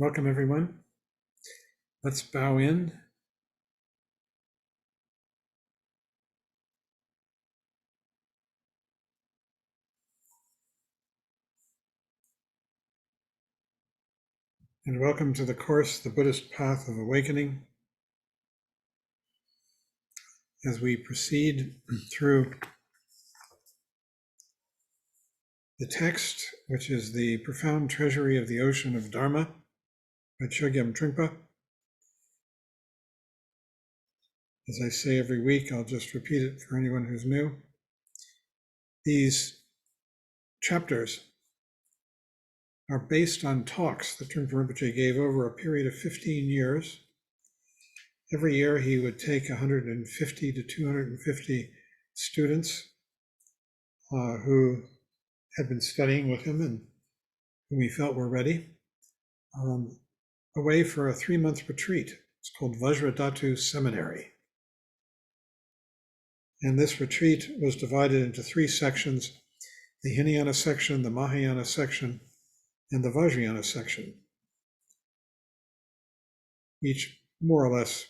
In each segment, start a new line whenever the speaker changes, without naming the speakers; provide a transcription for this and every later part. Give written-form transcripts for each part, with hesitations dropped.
Welcome, everyone. Let's bow in. And welcome to the course, The Buddhist Path of Awakening. As we proceed through the text, which is the Profound Treasury of the Ocean of Dharma by Chogyam Trungpa. As I say every week, I'll just repeat it for anyone who's new. These chapters are based on talks that Trungpa Rinpoche gave over a period of 15 years. Every year he would take 150 to 250 students who had been studying with him and whom he felt were ready, away for a 3-month retreat. It's called Vajradhatu Seminary. And this retreat was divided into 3 sections: the Hinayana section, the Mahayana section, and the Vajrayana section, each more or less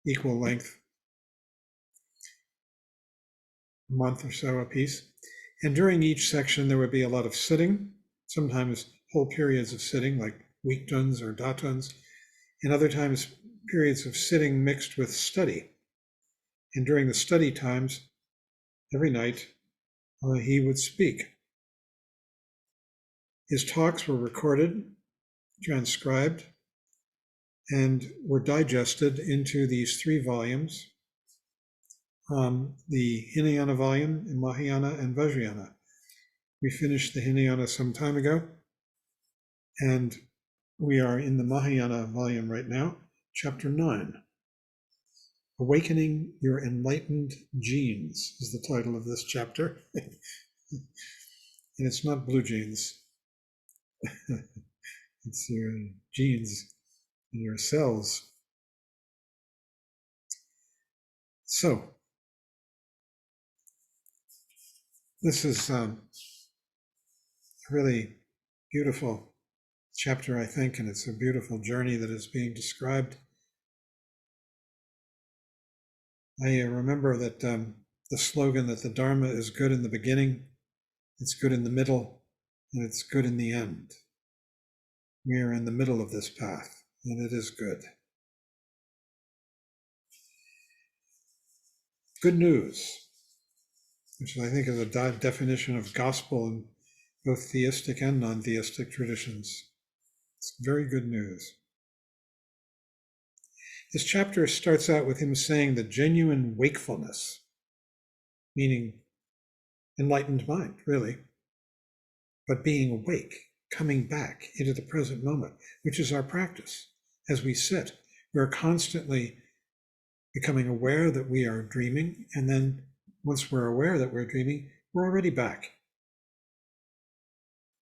equal length, a month or so apiece. And during each section, there would be a lot of sitting, sometimes whole periods of sitting, like weektuns or datuns, and other times periods of sitting mixed with study. And during the study times, every night, he would speak. His talks were recorded, transcribed, and were digested into these 3 volumes, the Hinayana volume in Mahayana and Vajrayana. We finished the Hinayana some time ago, and we are in the Mahayana volume right now, chapter 9. Awakening Your Enlightened Genes is the title of this chapter. And it's not blue jeans. It's your genes in your cells. So, this is a really beautiful chapter, I think, and it's a beautiful journey that is being described. I remember that the slogan that the Dharma is good in the beginning, it's good in the middle, and it's good in the end. We are in the middle of this path, and it is good. Good news, which I think is a definition of gospel in both theistic and non-theistic traditions. It's very good news. This chapter starts out with him saying that genuine wakefulness, meaning enlightened mind, really, but being awake, coming back into the present moment, which is our practice. As we sit, we're constantly becoming aware that we are dreaming, and then once we're aware that we're dreaming, we're already back.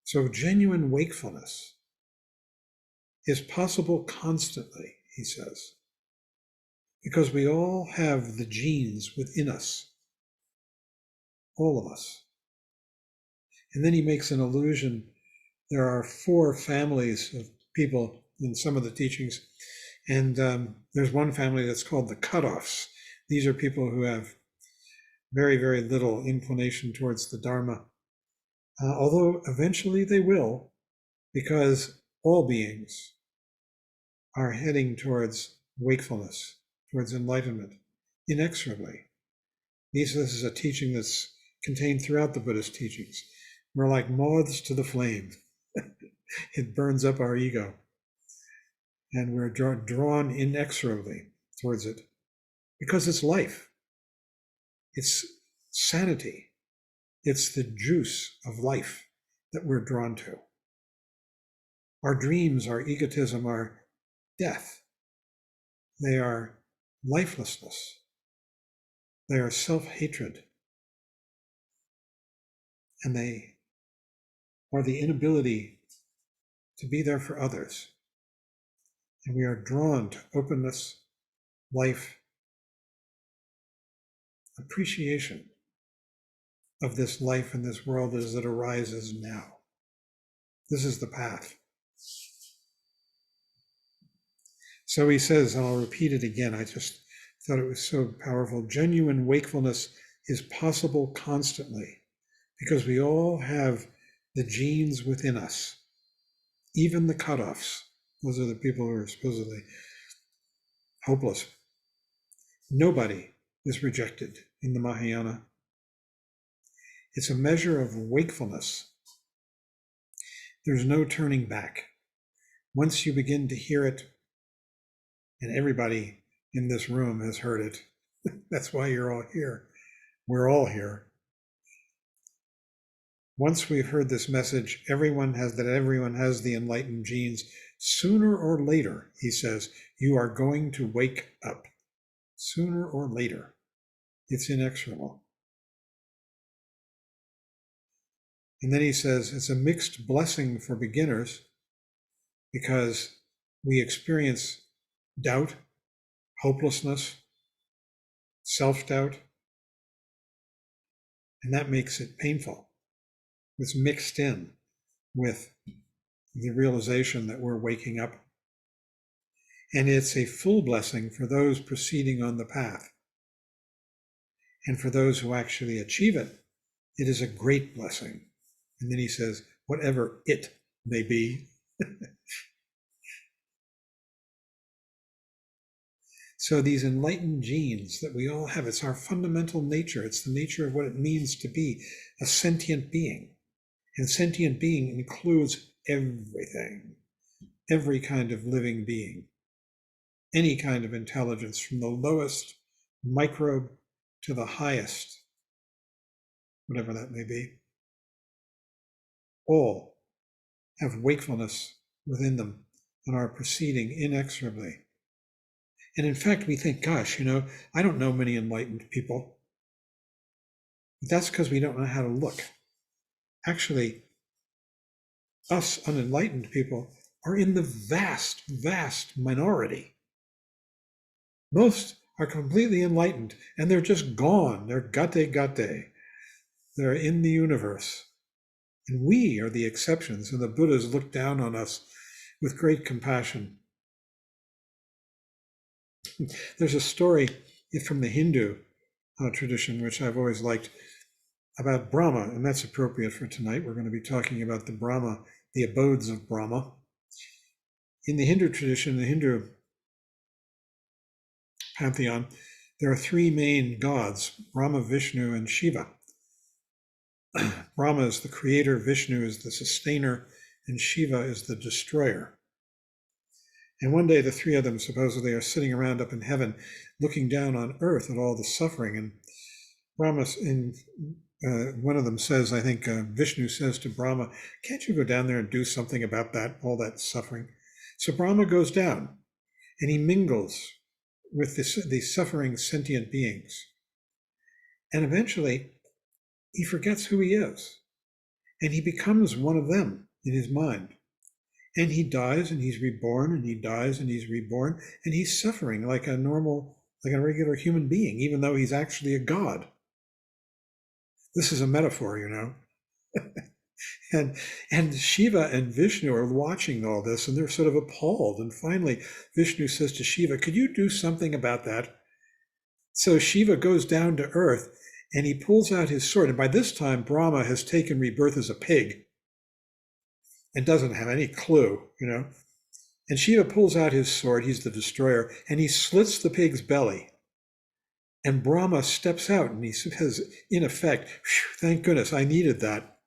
So genuine wakefulness is possible constantly, he says, because we all have the genes within us, all of us. And then he makes an allusion. There are 4 families of people in some of the teachings, and there's one family that's called the cutoffs. These are people who have very, very little inclination towards the Dharma, although eventually they will, because all beings are heading towards wakefulness, towards enlightenment, inexorably. This is a teaching that's contained throughout the Buddhist teachings. We're like moths to the flame. It burns up our ego, and we're drawn inexorably towards it because it's life. It's sanity. It's the juice of life that we're drawn to. Our dreams, our egotism, are death. They are lifelessness. They are self-hatred. And they are the inability to be there for others. And we are drawn to openness, life, appreciation of this life and this world as it arises now. This is the path. So he says, and I'll repeat it again, I just thought it was so powerful. Genuine wakefulness is possible constantly because we all have the genes within us, even the cutoffs. Those are the people who are supposedly hopeless. Nobody is rejected in the Mahayana. It's a measure of wakefulness. There's no turning back. Once you begin to hear it, and everybody in this room has heard it, that's why you're all here. We're all here. Once we've heard this message, everyone has the enlightened genes. Sooner or later, he says, you are going to wake up. Sooner or later. It's inexorable. And then he says it's a mixed blessing for beginners because we experience doubt, hopelessness, self-doubt, and that makes it painful. It's mixed in with the realization that we're waking up. And it's a full blessing for those proceeding on the path. And for those who actually achieve it, it is a great blessing. And then he says, whatever it may be. So these enlightened genes that we all have, it's our fundamental nature. It's the nature of what it means to be a sentient being. And sentient being includes everything, every kind of living being, any kind of intelligence, from the lowest microbe to the highest, whatever that may be. All have wakefulness within them and are proceeding inexorably. And in fact, we think, gosh, I don't know many enlightened people. But that's because we don't know how to look. Actually, us unenlightened people are in the vast, vast minority. Most are completely enlightened, and they're just gone. They're gate. They're in the universe. And we are the exceptions, and the Buddhas look down on us with great compassion. There's a story from the Hindu tradition, which I've always liked, about Brahma, and that's appropriate for tonight. We're going to be talking about the Brahma, the abodes of Brahma. In the Hindu tradition, the Hindu pantheon, there are three main gods, Brahma, Vishnu, and Shiva. Brahma is the creator, Vishnu is the sustainer, and Shiva is the destroyer. And one day the three of them supposedly are sitting around up in heaven, looking down on earth at all the suffering. And Brahma, one of them says, I think Vishnu says to Brahma, can't you go down there and do something about that, all that suffering? So Brahma goes down and he mingles with these suffering sentient beings. And eventually he forgets who he is. And he becomes one of them in his mind. And he dies and he's reborn, and he dies and he's reborn, and he's suffering like a regular human being, even though he's actually a god. This is a metaphor, and Shiva and Vishnu are watching all this, and they're sort of appalled. And finally, Vishnu says to Shiva, could you do something about that? So Shiva goes down to earth and he pulls out his sword. And by this time, Brahma has taken rebirth as a pig and doesn't have any clue, And Shiva pulls out his sword, he's the destroyer, and he slits the pig's belly. And Brahma steps out and he says, in effect, thank goodness, I needed that.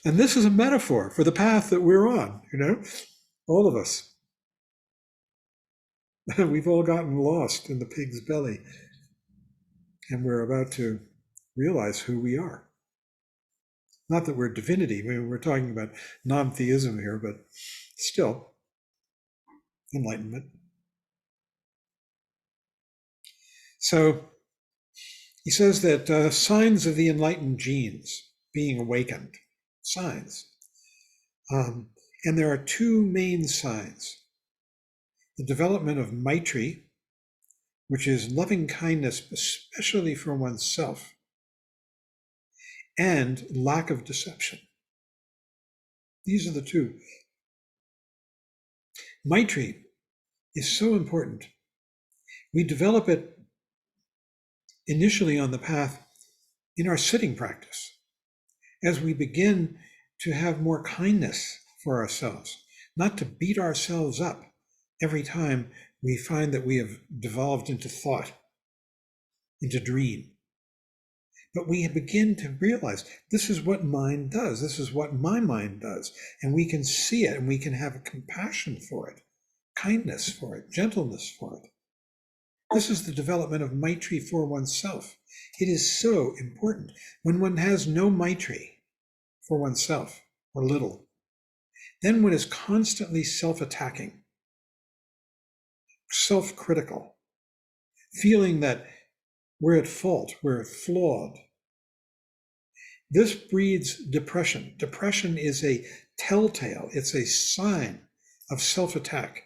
And this is a metaphor for the path that we're on, all of us. We've all gotten lost in the pig's belly, and we're about to realize who we are. Not that we're divinity, we're talking about non-theism here, but still, enlightenment. So he says that signs of the enlightened genes being awakened, signs. And there are two main signs. The development of Maitri, which is loving kindness, especially for oneself, and lack of deception. These are the two Maitri is so important. We develop it initially on the path in our sitting practice, as we begin to have more kindness for ourselves, not to beat ourselves up every time we find that we have devolved into thought, into dream. But we begin to realize this is what mind does. This is what my mind does. And we can see it and we can have a compassion for it, kindness for it, gentleness for it. This is the development of Maitri for oneself. It is so important. When one has no Maitri for oneself, or little, then one is constantly self-attacking, self-critical, feeling that we're at fault, we're flawed. This breeds depression. Depression is a telltale, it's a sign of self-attack.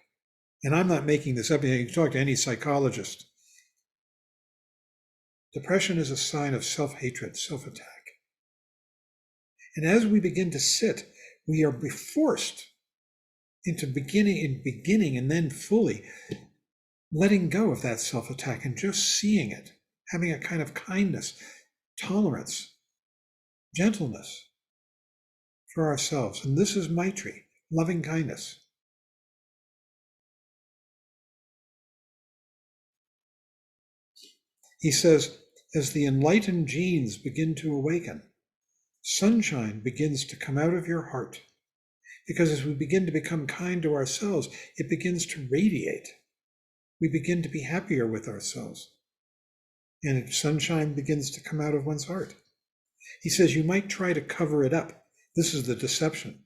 And I'm not making this up. You can talk to any psychologist. Depression is a sign of self-hatred, self-attack. And as we begin to sit, we are forced into beginning and then fully letting go of that self-attack and just seeing it, having a kind of kindness, tolerance, gentleness for ourselves. And this is Maitri, loving kindness. He says, as the enlightened genes begin to awaken, sunshine begins to come out of your heart. Because as we begin to become kind to ourselves, it begins to radiate. We begin to be happier with ourselves. And sunshine begins to come out of one's heart. He says you might try to cover it up. This is the deception,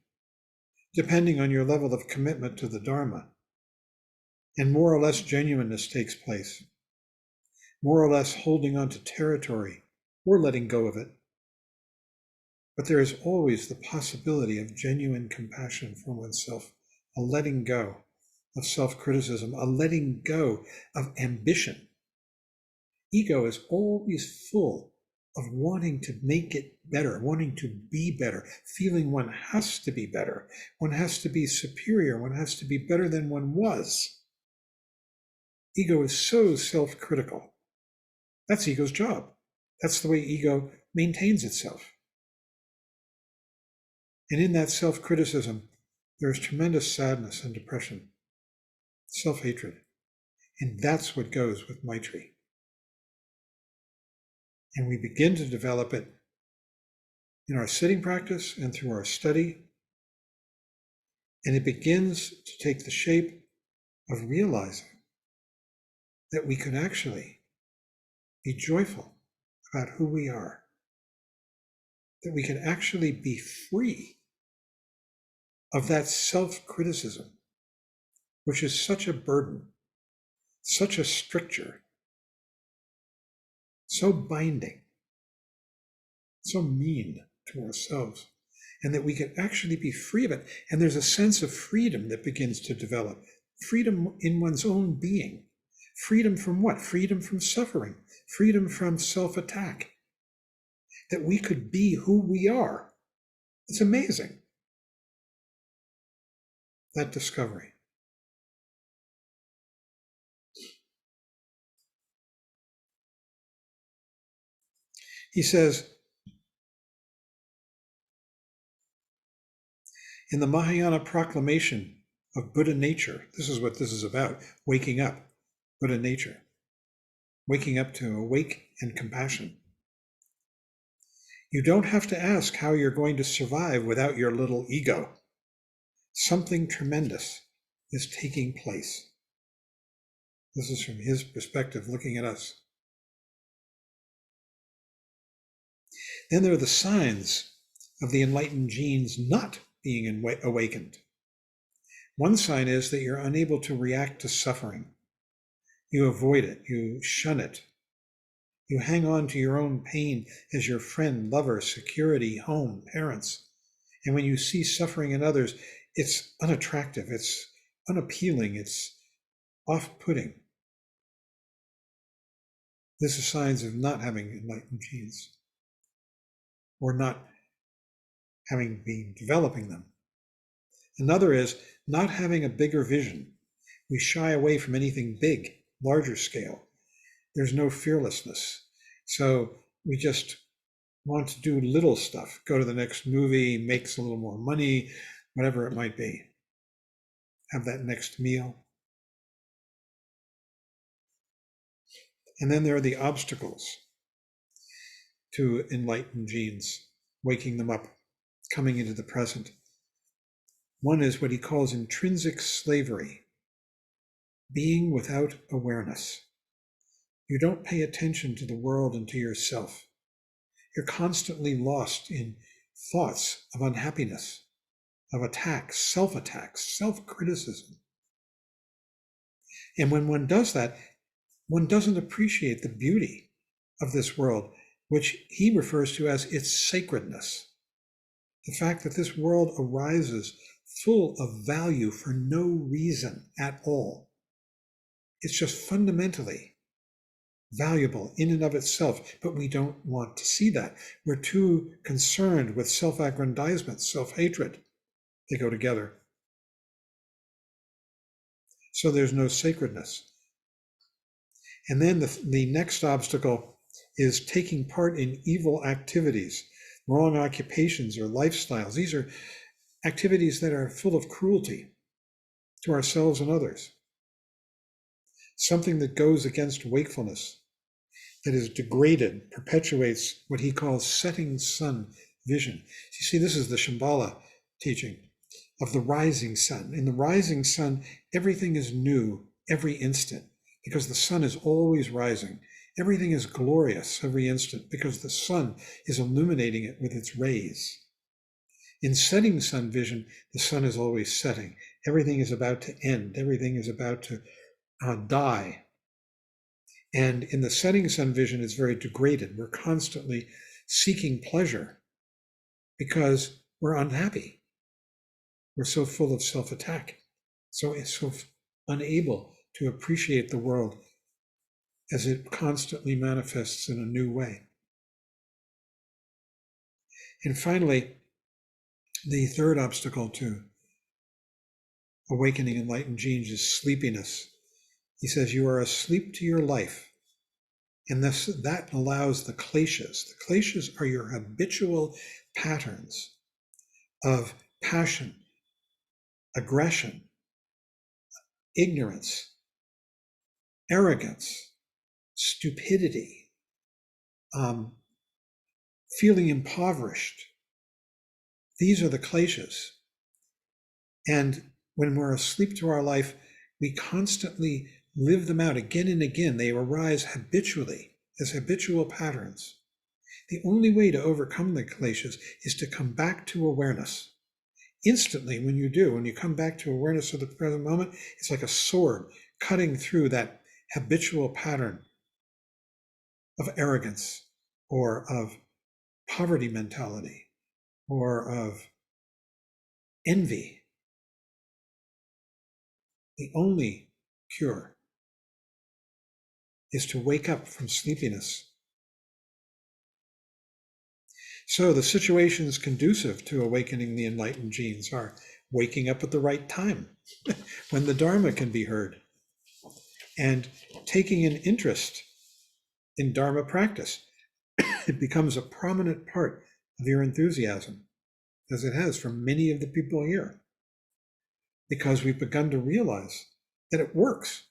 depending on your level of commitment to the Dharma. And more or less genuineness takes place. More or less holding on to territory or letting go of it. But there is always the possibility of genuine compassion for oneself, a letting go of self-criticism, a letting go of ambition. Ego is always full of wanting to make it better, wanting to be better, feeling one has to be better, one has to be superior, one has to be better than one was. Ego is so self-critical. That's ego's job. That's the way ego maintains itself. And in that self-criticism, there is tremendous sadness and depression, self-hatred. And that's what goes with Maitri. And we begin to develop it in our sitting practice and through our study. And it begins to take the shape of realizing that we can actually be joyful about who we are, that we can actually be free of that self-criticism, which is such a burden, such a stricture, so binding, so mean to ourselves, and that we can actually be free of it. And there's a sense of freedom that begins to develop, freedom in one's own being. Freedom from what? Freedom from suffering, freedom from self-attack, that we could be who we are. It's amazing, that discovery. He says, in the Mahayana proclamation of Buddha nature, this is what this is about, waking up, Buddha nature, waking up to awake and compassion. You don't have to ask how you're going to survive without your little ego. Something tremendous is taking place. This is from his perspective, looking at us. Then there are the signs of the enlightened genes not being awakened. One sign is that you're unable to react to suffering. You avoid it, you shun it. You hang on to your own pain as your friend, lover, security, home, parents. And when you see suffering in others, it's unattractive, it's unappealing, it's off-putting. This is signs of not having enlightened genes, or not having been developing them. Another is not having a bigger vision. We shy away from anything big, larger scale. There's no fearlessness. So we just want to do little stuff, go to the next movie, makes a little more money, whatever it might be. Have that next meal. And then there are the obstacles to enlightened genes, waking them up, coming into the present. One is what he calls intrinsic slavery, being without awareness. You don't pay attention to the world and to yourself. You're constantly lost in thoughts of unhappiness, of attacks, self-criticism. And when one does that, one doesn't appreciate the beauty of this world, which he refers to as its sacredness. The fact that this world arises full of value for no reason at all. It's just fundamentally valuable in and of itself, but we don't want to see that. We're too concerned with self-aggrandizement, self-hatred. They go together. So there's no sacredness. And then the next obstacle is taking part in evil activities, wrong occupations or lifestyles. These are activities that are full of cruelty to ourselves and others. Something that goes against wakefulness, that is degraded, perpetuates what he calls setting sun vision. You see, this is the Shambhala teaching of the rising sun. In the rising sun, everything is new every instant because the sun is always rising. Everything is glorious every instant because the sun is illuminating it with its rays. In setting sun vision, the sun is always setting. Everything is about to end. Everything is about to die. And in the setting sun vision, it's very degraded. We're constantly seeking pleasure because we're unhappy. We're so full of self-attack, so unable to appreciate the world as it constantly manifests in a new way. And finally, the third obstacle to awakening enlightened genes is sleepiness. He says, you are asleep to your life. And that allows the kleshas. The kleshas are your habitual patterns of passion, aggression, ignorance, arrogance, stupidity, feeling impoverished. These are the kleshas. And when we're asleep to our life, we constantly live them out again and again. They arise habitually as habitual patterns. The only way to overcome the kleshas is to come back to awareness. Instantly, when you come back to awareness of the present moment, it's like a sword cutting through that habitual pattern of arrogance or of poverty mentality or of envy. The only cure is to wake up from sleepiness. So the situations conducive to awakening the enlightened genes are waking up at the right time, when the Dharma can be heard, and taking an interest in Dharma practice. It becomes a prominent part of your enthusiasm, as it has for many of the people here, because we've begun to realize that it works.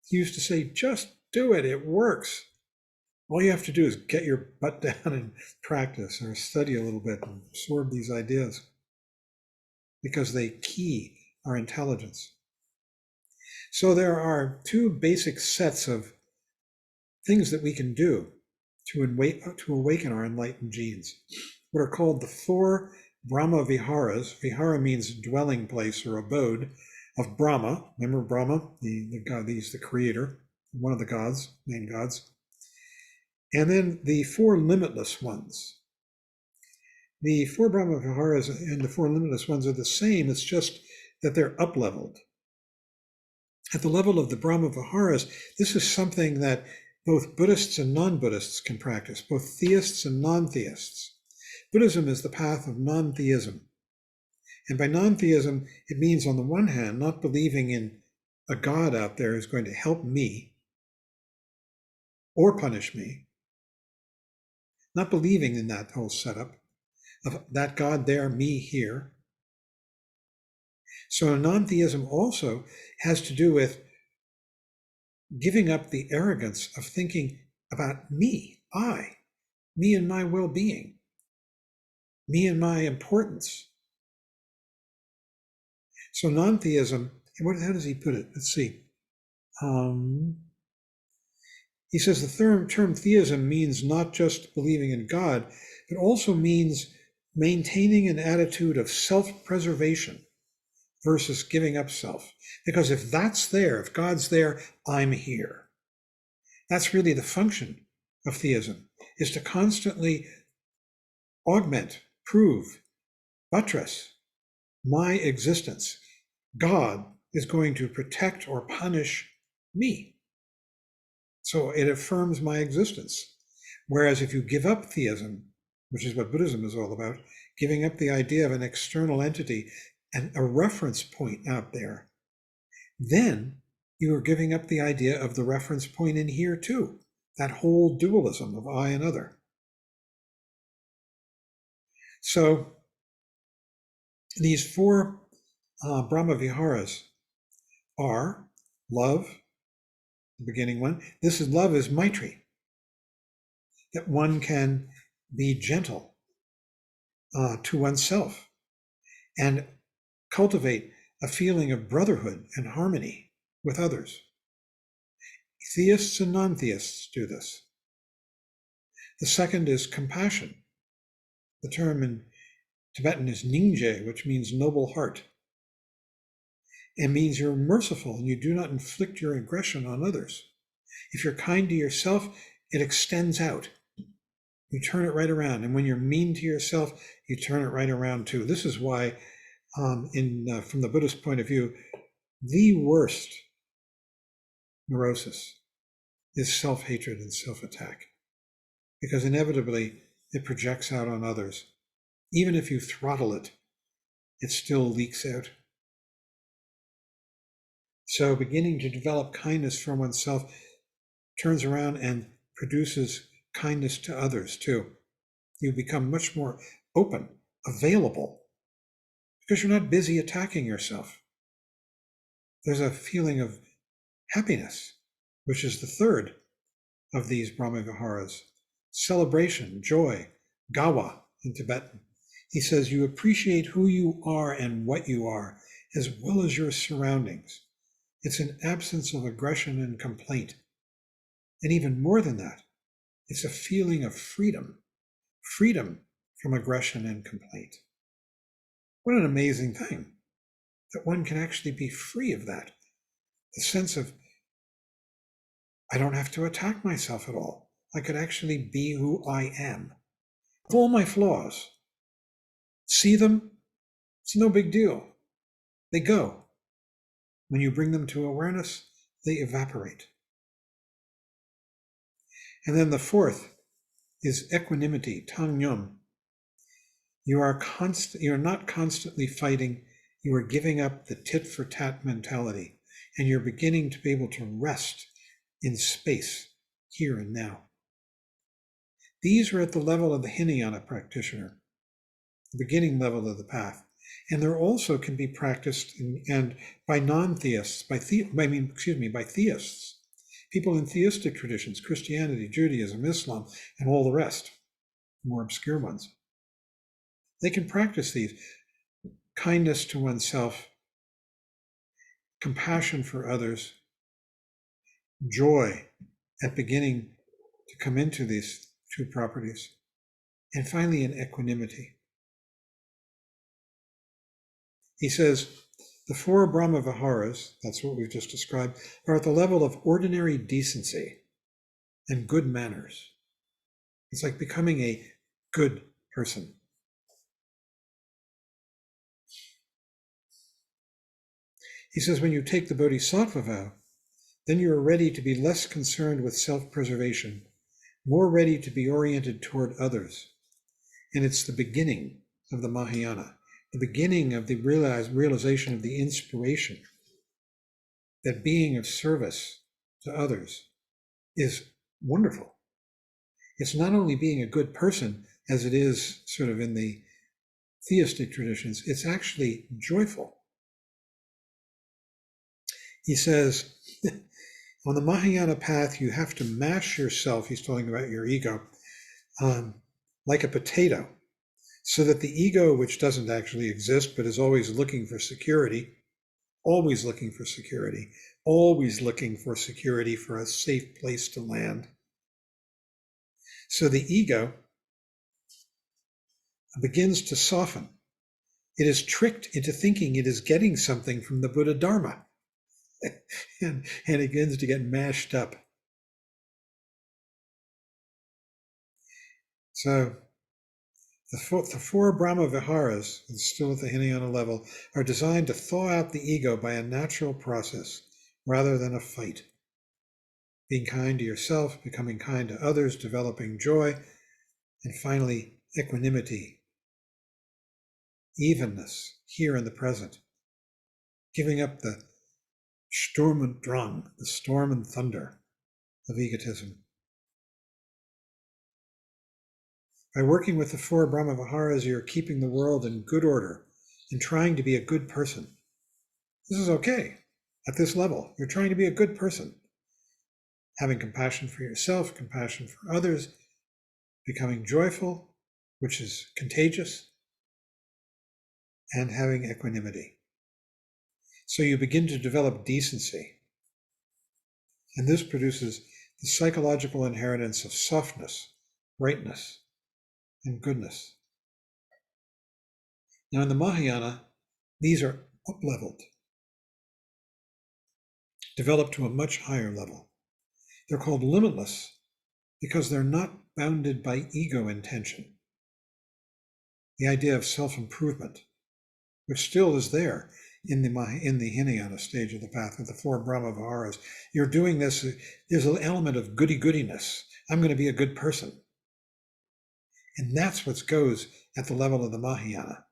He used to say, just do it, it works. All you have to do is get your butt down and practice or study a little bit and absorb these ideas, because they key our intelligence. So there are two basic sets of things that we can do to awaken our enlightened genes, what are called the four Brahmaviharas. Vihara means dwelling place or abode of Brahma. Remember Brahma, the god, he's the creator, one of the gods, main gods. And then the four limitless ones. The four Brahmaviharas and the four limitless ones are the same, it's just that they're up-leveled. At the level of the Brahmaviharas, this is something that both Buddhists and non-Buddhists can practice, both theists and non-theists. Buddhism is the path of non-theism. And by non-theism, it means, on the one hand, not believing in a God out there who's going to help me or punish me, not believing in that whole setup of that God there, me here. So non-theism also has to do with giving up the arrogance of thinking about me, me and my well-being, me and my importance. So non-theism, how does he put it? Let's see. He says the term theism means not just believing in God, but also means maintaining an attitude of self-preservation versus giving up self. Because if that's there, if God's there, I'm here. That's really the function of theism, is to constantly augment, prove, buttress my existence. God is going to protect or punish me. So it affirms my existence. Whereas if you give up theism, which is what Buddhism is all about, giving up the idea of an external entity and a reference point out there, then you are giving up the idea of the reference point in here too, that whole dualism of I and other. So these four Brahmaviharas are love, the beginning one. Love is Maitri, that one can be gentle to oneself and cultivate a feeling of brotherhood and harmony with others. Theists and non-theists do this. The second is compassion. The term in Tibetan is Ningje, which means noble heart. It means you're merciful and you do not inflict your aggression on others. If you're kind to yourself, it extends out. You turn it right around. And when you're mean to yourself, you turn it right around too. This is why, from the Buddhist point of view, the worst neurosis is self-hatred and self-attack. Because inevitably, it projects out on others. Even if you throttle it, it still leaks out. So beginning to develop kindness for oneself turns around and produces kindness to others too. You become much more open, available, because you're not busy attacking yourself. There's a feeling of happiness, which is the third of these Brahmaviharas. Celebration, joy, gawa in Tibetan. He says you appreciate who you are and what you are, as well as your surroundings. It's an absence of aggression and complaint. And even more than that, it's a feeling of freedom from aggression and complaint. What an amazing thing, that one can actually be free of that. The sense of, I don't have to attack myself at all. I could actually be who I am. With all my flaws, see them, it's no big deal. They go. When you bring them to awareness, they evaporate. And then the fourth is equanimity, tangyum. You are not constantly fighting. You are giving up the tit for tat mentality, and you're beginning to be able to rest in space, here and now. These are at the level of the Hinayana practitioner, the beginning level of the path. And there also can be practiced and by non-theists, by theists, people in theistic traditions, Christianity, Judaism, Islam, and all the rest, more obscure ones. They can practice these: kindness to oneself, compassion for others, joy at beginning to come into these two properties, and finally an equanimity. He says, the four Brahmaviharas, that's what we've just described, are at the level of ordinary decency and good manners. It's like becoming a good person. He says, when you take the Bodhisattva vow, then you are ready to be less concerned with self-preservation, more ready to be oriented toward others. And it's the beginning of the Mahayana. the beginning of the realization of the inspiration that being of service to others is wonderful. It's not only being a good person, as it is sort of in the theistic traditions, it's actually joyful. He says, on the Mahayana path, you have to mash yourself, he's talking about your ego, like a potato, so that the ego, which doesn't actually exist, but is always looking for security, always looking for security, always looking for security, for a safe place to land. So the ego begins to soften. It is tricked into thinking it is getting something from the Buddha Dharma. and it begins to get mashed up. So the four Brahmaviharas, still at the Hinayana level, are designed to thaw out the ego by a natural process rather than a fight. Being kind to yourself, becoming kind to others, developing joy, and finally, equanimity, evenness, here in the present, giving up the Sturm und Drang, the storm and thunder of egotism. By working with the four Brahmaviharas, you're keeping the world in good order and trying to be a good person. This is okay. At this level, you're trying to be a good person. Having compassion for yourself, compassion for others, becoming joyful, which is contagious, and having equanimity. So you begin to develop decency. And this produces the psychological inheritance of softness, brightness, and goodness. Now in the Mahayana, these are up-leveled, developed to a much higher level. They're called limitless because they're not bounded by ego intention. The idea of self-improvement, which still is there in the Hinayana stage of the path with the four Brahmaviharas. You're doing this, there's an element of goody-goodiness. I'm going to be a good person. And that's what goes at the level of the Mahayana.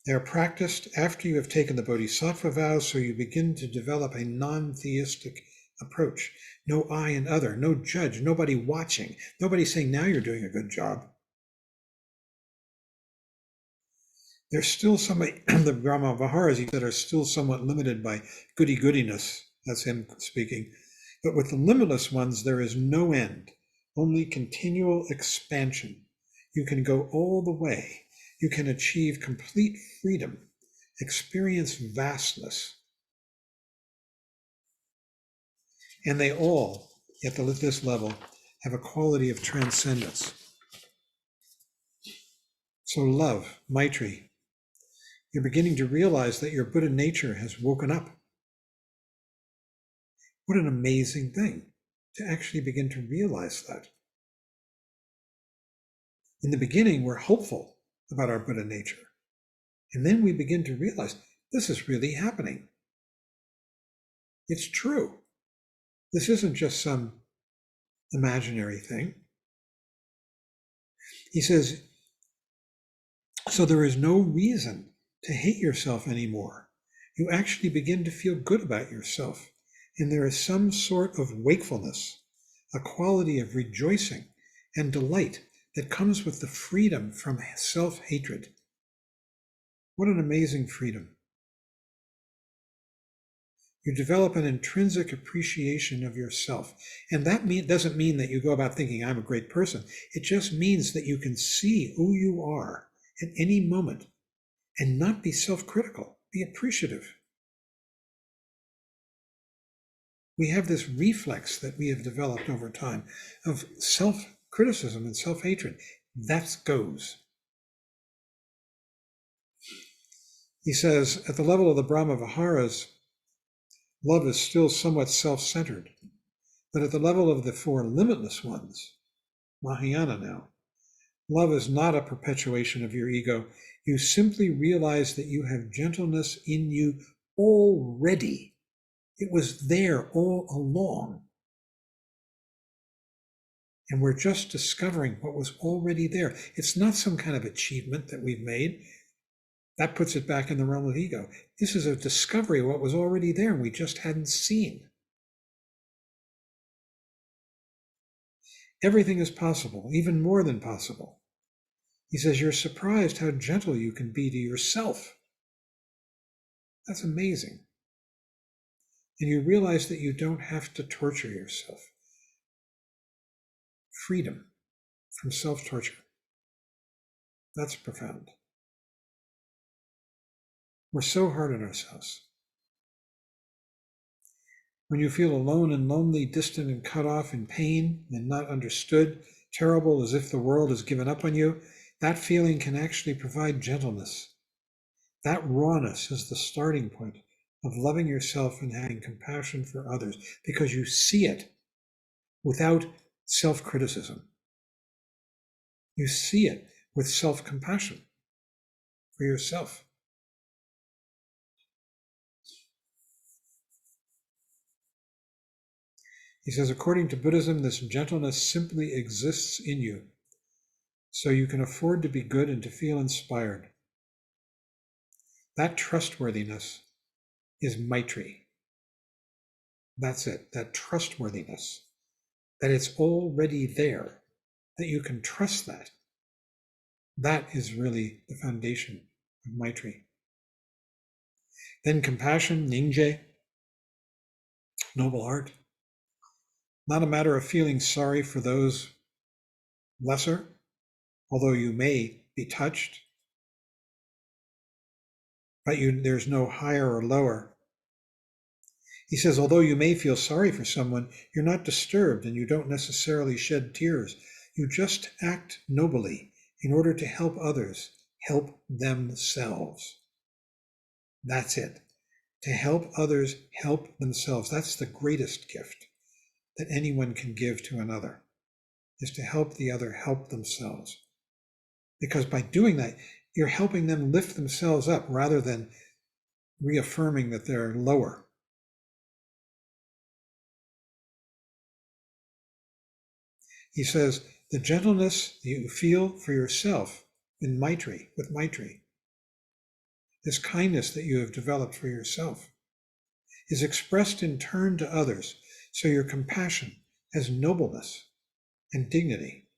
They are practiced after you have taken the Bodhisattva vows, so you begin to develop a non-theistic approach. No I and other, no judge, nobody watching, nobody saying, now you're doing a good job. There's still somebody, the Brahmaviharas, that are still somewhat limited by goody-goodiness. That's him speaking. But with the limitless ones, there is no end, only continual expansion. You can go all the way. You can achieve complete freedom, experience vastness. And they all, at this level, have a quality of transcendence. So love, Maitri, you're beginning to realize that your Buddha nature has woken up. What an amazing thing to actually begin to realize that. In the beginning, we're hopeful about our Buddha nature. And then we begin to realize this is really happening. It's true. This isn't just some imaginary thing. He says, so there is no reason to hate yourself anymore. You actually begin to feel good about yourself. And there is some sort of wakefulness, a quality of rejoicing and delight that comes with the freedom from self-hatred. What an amazing freedom. You develop an intrinsic appreciation of yourself. And that doesn't mean that you go about thinking, I'm a great person. It just means that you can see who you are at any moment and not be self-critical, be appreciative. We have this reflex that we have developed over time of self-criticism and self-hatred. That goes. He says, at the level of the Brahmaviharas, love is still somewhat self-centered. But at the level of the four limitless ones, Mahayana now, love is not a perpetuation of your ego. You simply realize that you have gentleness in you already. It was there all along. And we're just discovering what was already there. It's not some kind of achievement that we've made. That puts it back in the realm of ego. This is a discovery of what was already there and we just hadn't seen. Everything is possible, even more than possible. He says, you're surprised how gentle you can be to yourself. That's amazing. And you realize that you don't have to torture yourself. Freedom from self-torture. That's profound. We're so hard on ourselves. When you feel alone and lonely, distant and cut off, in pain and not understood, terrible, as if the world has given up on you, that feeling can actually provide gentleness. That rawness is the starting point of loving yourself and having compassion for others, because you see it without self-criticism. You see it with self-compassion for yourself. He says, according to Buddhism, this gentleness simply exists in you, so you can afford to be good and to feel inspired. That trustworthiness is Maitri. That's it, that trustworthiness, that it's already there, that you can trust that. That is really the foundation of Maitri. Then compassion, Ningje, noble heart. Not a matter of feeling sorry for those lesser, although you may be touched, but there's no higher or lower. He says, although you may feel sorry for someone, you're not disturbed and you don't necessarily shed tears. You just act nobly in order to help others help themselves. That's it. To help others help themselves. That's the greatest gift that anyone can give to another, is to help the other help themselves. Because by doing that, you're helping them lift themselves up rather than reaffirming that they're lower. He says, the gentleness that you feel for yourself in Maitri, with Maitri, this kindness that you have developed for yourself, is expressed in turn to others. So your compassion has nobleness and dignity,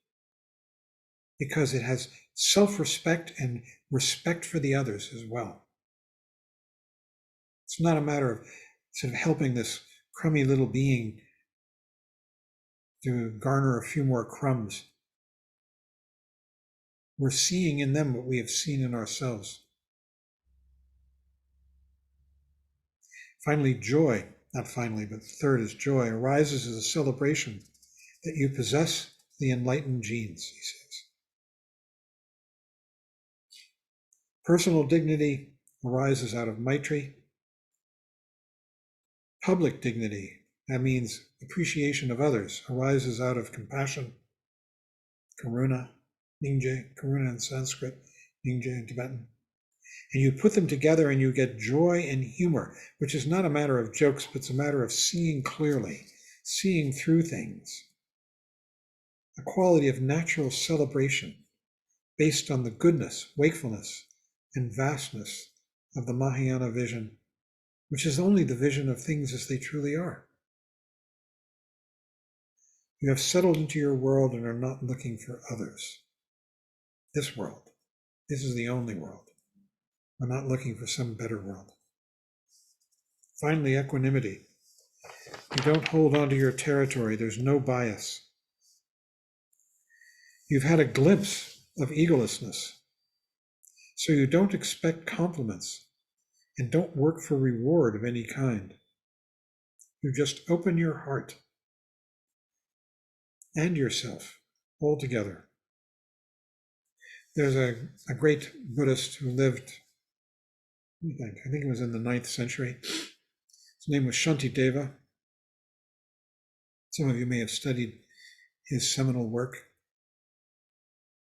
because it has self-respect and respect for the others as well. It's not a matter of sort of helping this crummy little being to garner a few more crumbs. We're seeing in them what we have seen in ourselves. Finally, joy, not finally, but third is joy, arises as a celebration that you possess the enlightened genes, he says. Personal dignity arises out of Maitri. Public dignity, that means appreciation of others, arises out of compassion, karuna, Ningje, karuna in Sanskrit, Ningje in Tibetan. And you put them together and you get joy and humor, which is not a matter of jokes, but it's a matter of seeing clearly, seeing through things. A quality of natural celebration based on the goodness, wakefulness, and vastness of the Mahayana vision, which is only the vision of things as they truly are. You have settled into your world and are not looking for others. This world, this is the only world. We're not looking for some better world. Finally, equanimity. You don't hold on to your territory. There's no bias. You've had a glimpse of egolessness, so you don't expect compliments and don't work for reward of any kind. You just open your heart and yourself all together. There's a great Buddhist who lived, I think it was in the 9th century. His name was Shantideva. Some of you may have studied his seminal work.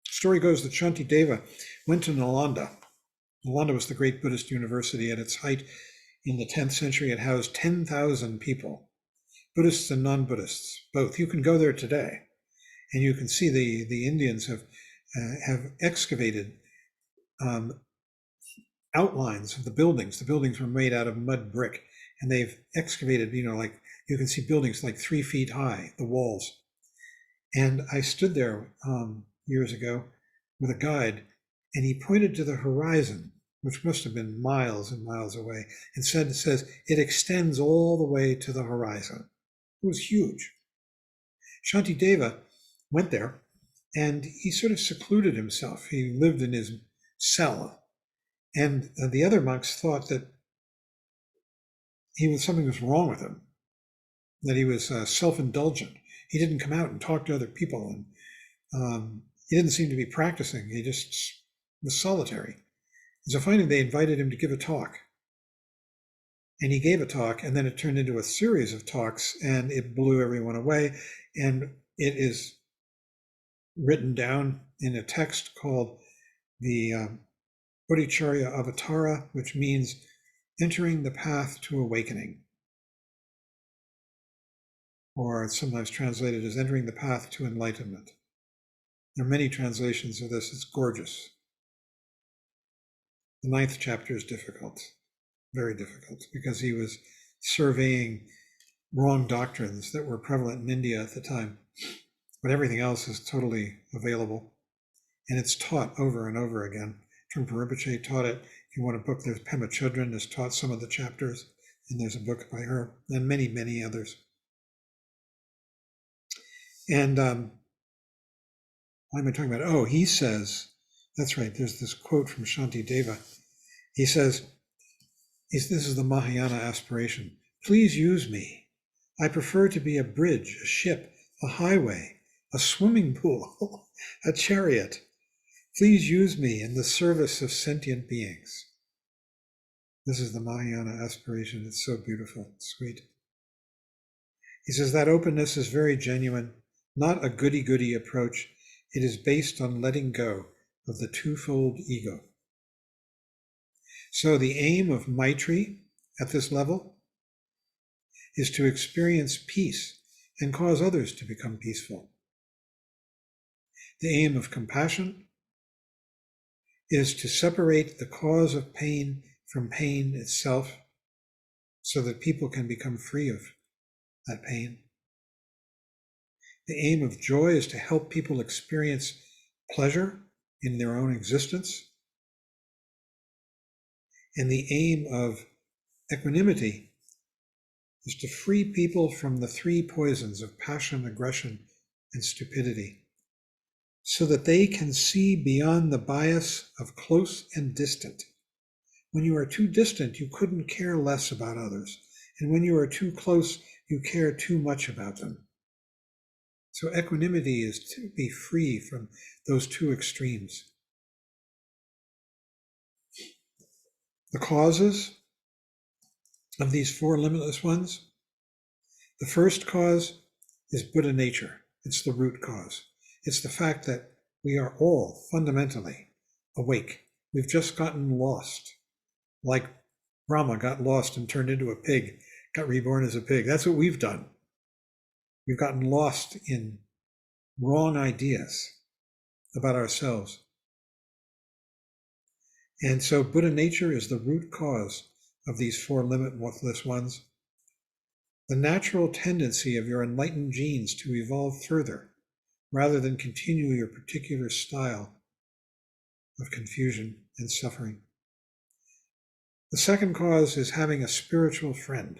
The story goes that Shantideva went to Nalanda. Nalanda was the great Buddhist university. At its height in the 10th century, it housed 10,000 people, Buddhists and non-Buddhists, both. You can go there today. And you can see the Indians have excavated outlines of the buildings. The buildings were made out of mud brick, and they've excavated, like you can see buildings like 3 feet high, the walls. And I stood there years ago with a guide, and he pointed to the horizon, which must have been miles and miles away, and says it extends all the way to the horizon. It was huge. Shantideva went there, and he sort of secluded himself. He lived in his cell, and the other monks thought that something was wrong with him, that he was self-indulgent. He didn't come out and talk to other people, and he didn't seem to be practicing. He just was solitary. And so finally they invited him to give a talk. And he gave a talk, and then it turned into a series of talks, and it blew everyone away. And it is written down in a text called the Bodhicharya Avatara, which means entering the path to awakening. Or it's sometimes translated as entering the path to enlightenment. There are many translations of this. It's gorgeous. The 9th chapter is difficult, very difficult, because he was surveying wrong doctrines that were prevalent in India at the time. But everything else is totally available. And it's taught over and over again. Trungpa Rinpoche taught it. If you want a book, there's Pema Chodron has taught some of the chapters, and there's a book by her, and many, many others. And what am I talking about? Oh, he says, that's right, there's this quote from Shantideva. He says, this is the Mahayana aspiration. Please use me. I prefer to be a bridge, a ship, a highway, a swimming pool, a chariot. Please use me in the service of sentient beings. This is the Mahayana aspiration. It's so beautiful, sweet. He says that openness is very genuine, not a goody-goody approach. It is based on letting go of the twofold ego. So the aim of Maitri at this level is to experience peace and cause others to become peaceful. The aim of compassion is to separate the cause of pain from pain itself so that people can become free of that pain. The aim of joy is to help people experience pleasure in their own existence. And the aim of equanimity is to free people from the 3 poisons of passion, aggression, and stupidity, so that they can see beyond the bias of close and distant. When you are too distant, you couldn't care less about others. And when you are too close, you care too much about them. So equanimity is to be free from those 2 extremes. The causes of these 4 limitless ones, the first cause is Buddha nature. It's the root cause. It's the fact that we are all fundamentally awake. We've just gotten lost. Like Brahma got lost and turned into a pig, got reborn as a pig. That's what we've done. We've gotten lost in wrong ideas about ourselves. And so Buddha nature is the root cause of these 4 limitless ones. The natural tendency of your enlightened genes to evolve further rather than continue your particular style of confusion and suffering. The second cause is having a spiritual friend.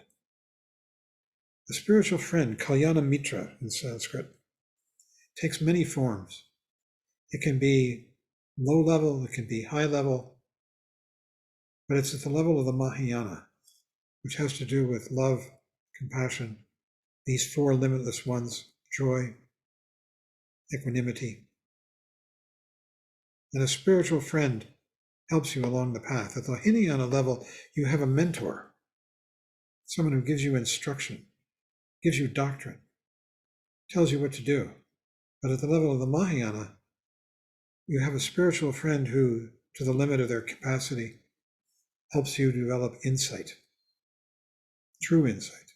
The spiritual friend, Kalyana Mitra in Sanskrit, takes many forms. It can be low level, it can be high level, but it's at the level of the Mahayana, which has to do with love, compassion, these 4 limitless ones, joy, equanimity. And a spiritual friend helps you along the path. At the Hinayana level, you have a mentor, someone who gives you instruction, gives you doctrine, tells you what to do. But at the level of the Mahayana, you have a spiritual friend who, to the limit of their capacity, helps you develop insight, true insight,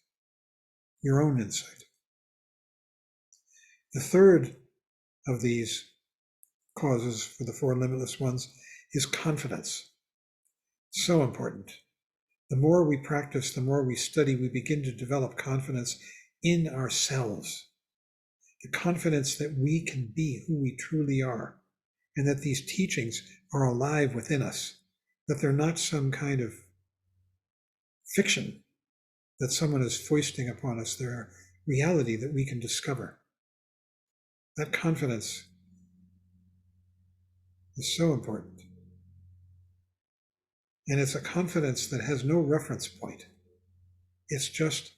your own insight. The third of these causes for the four limitless ones is confidence. So important. The more we practice, the more we study, we begin to develop confidence in ourselves. The confidence that we can be who we truly are, and that these teachings are alive within us, that they're not some kind of fiction that someone is foisting upon us. They're a reality that we can discover. That confidence is so important. And it's a confidence that has no reference point. It's just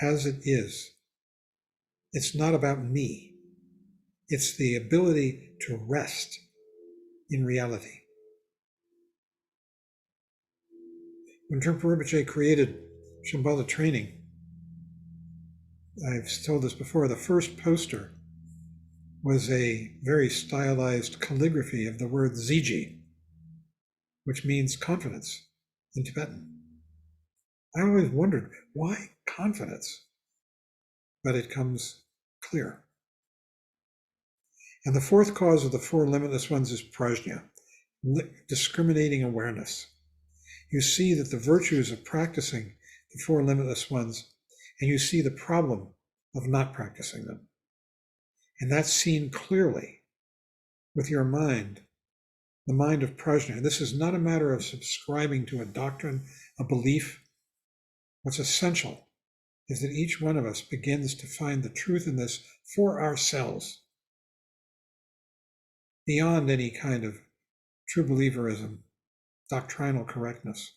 as it is. It's not about me. It's the ability to rest in reality. When Trungpa Rinpoche created Shambhala training, I've told this before, the first poster was a very stylized calligraphy of the word Ziji, which means confidence in Tibetan. I always wondered, why confidence? But it comes clear. And the fourth cause of the four limitless ones is Prajna, discriminating awareness. You see that the virtues of practicing the four limitless ones, and you see the problem of not practicing them. And that's seen clearly with your mind, the mind of Prajna. This is not a matter of subscribing to a doctrine, a belief. What's essential is that each one of us begins to find the truth in this for ourselves, beyond any kind of true believerism, doctrinal correctness.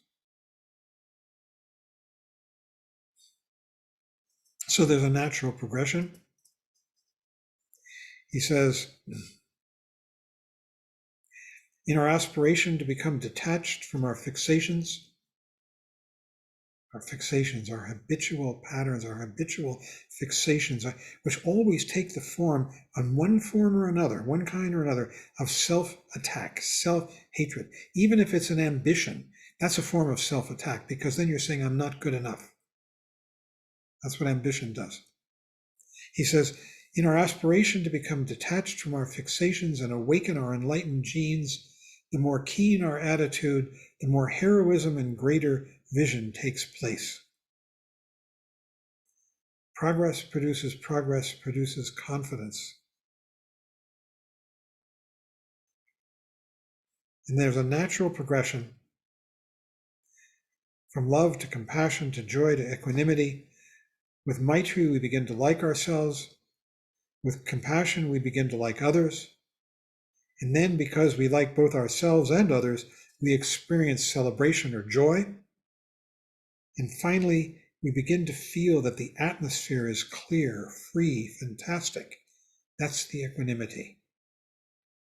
So there's a natural progression. He says, in our aspiration to become detached from our fixations, our habitual patterns, our habitual fixations, which always take the form, on one form or another, one kind or another, of self-attack, self-hatred. Even if it's an ambition, that's a form of self-attack, because then you're saying, I'm not good enough. That's what ambition does. He says, in our aspiration to become detached from our fixations and awaken our enlightened genes, the more keen our attitude, the more heroism and greater vision takes place. Progress produces confidence. And there's a natural progression from love to compassion to joy to equanimity. With Maitri, we begin to like ourselves. With compassion, we begin to like others. And then, because we like both ourselves and others, we experience celebration or joy. And finally, we begin to feel that the atmosphere is clear, free, fantastic. That's the equanimity.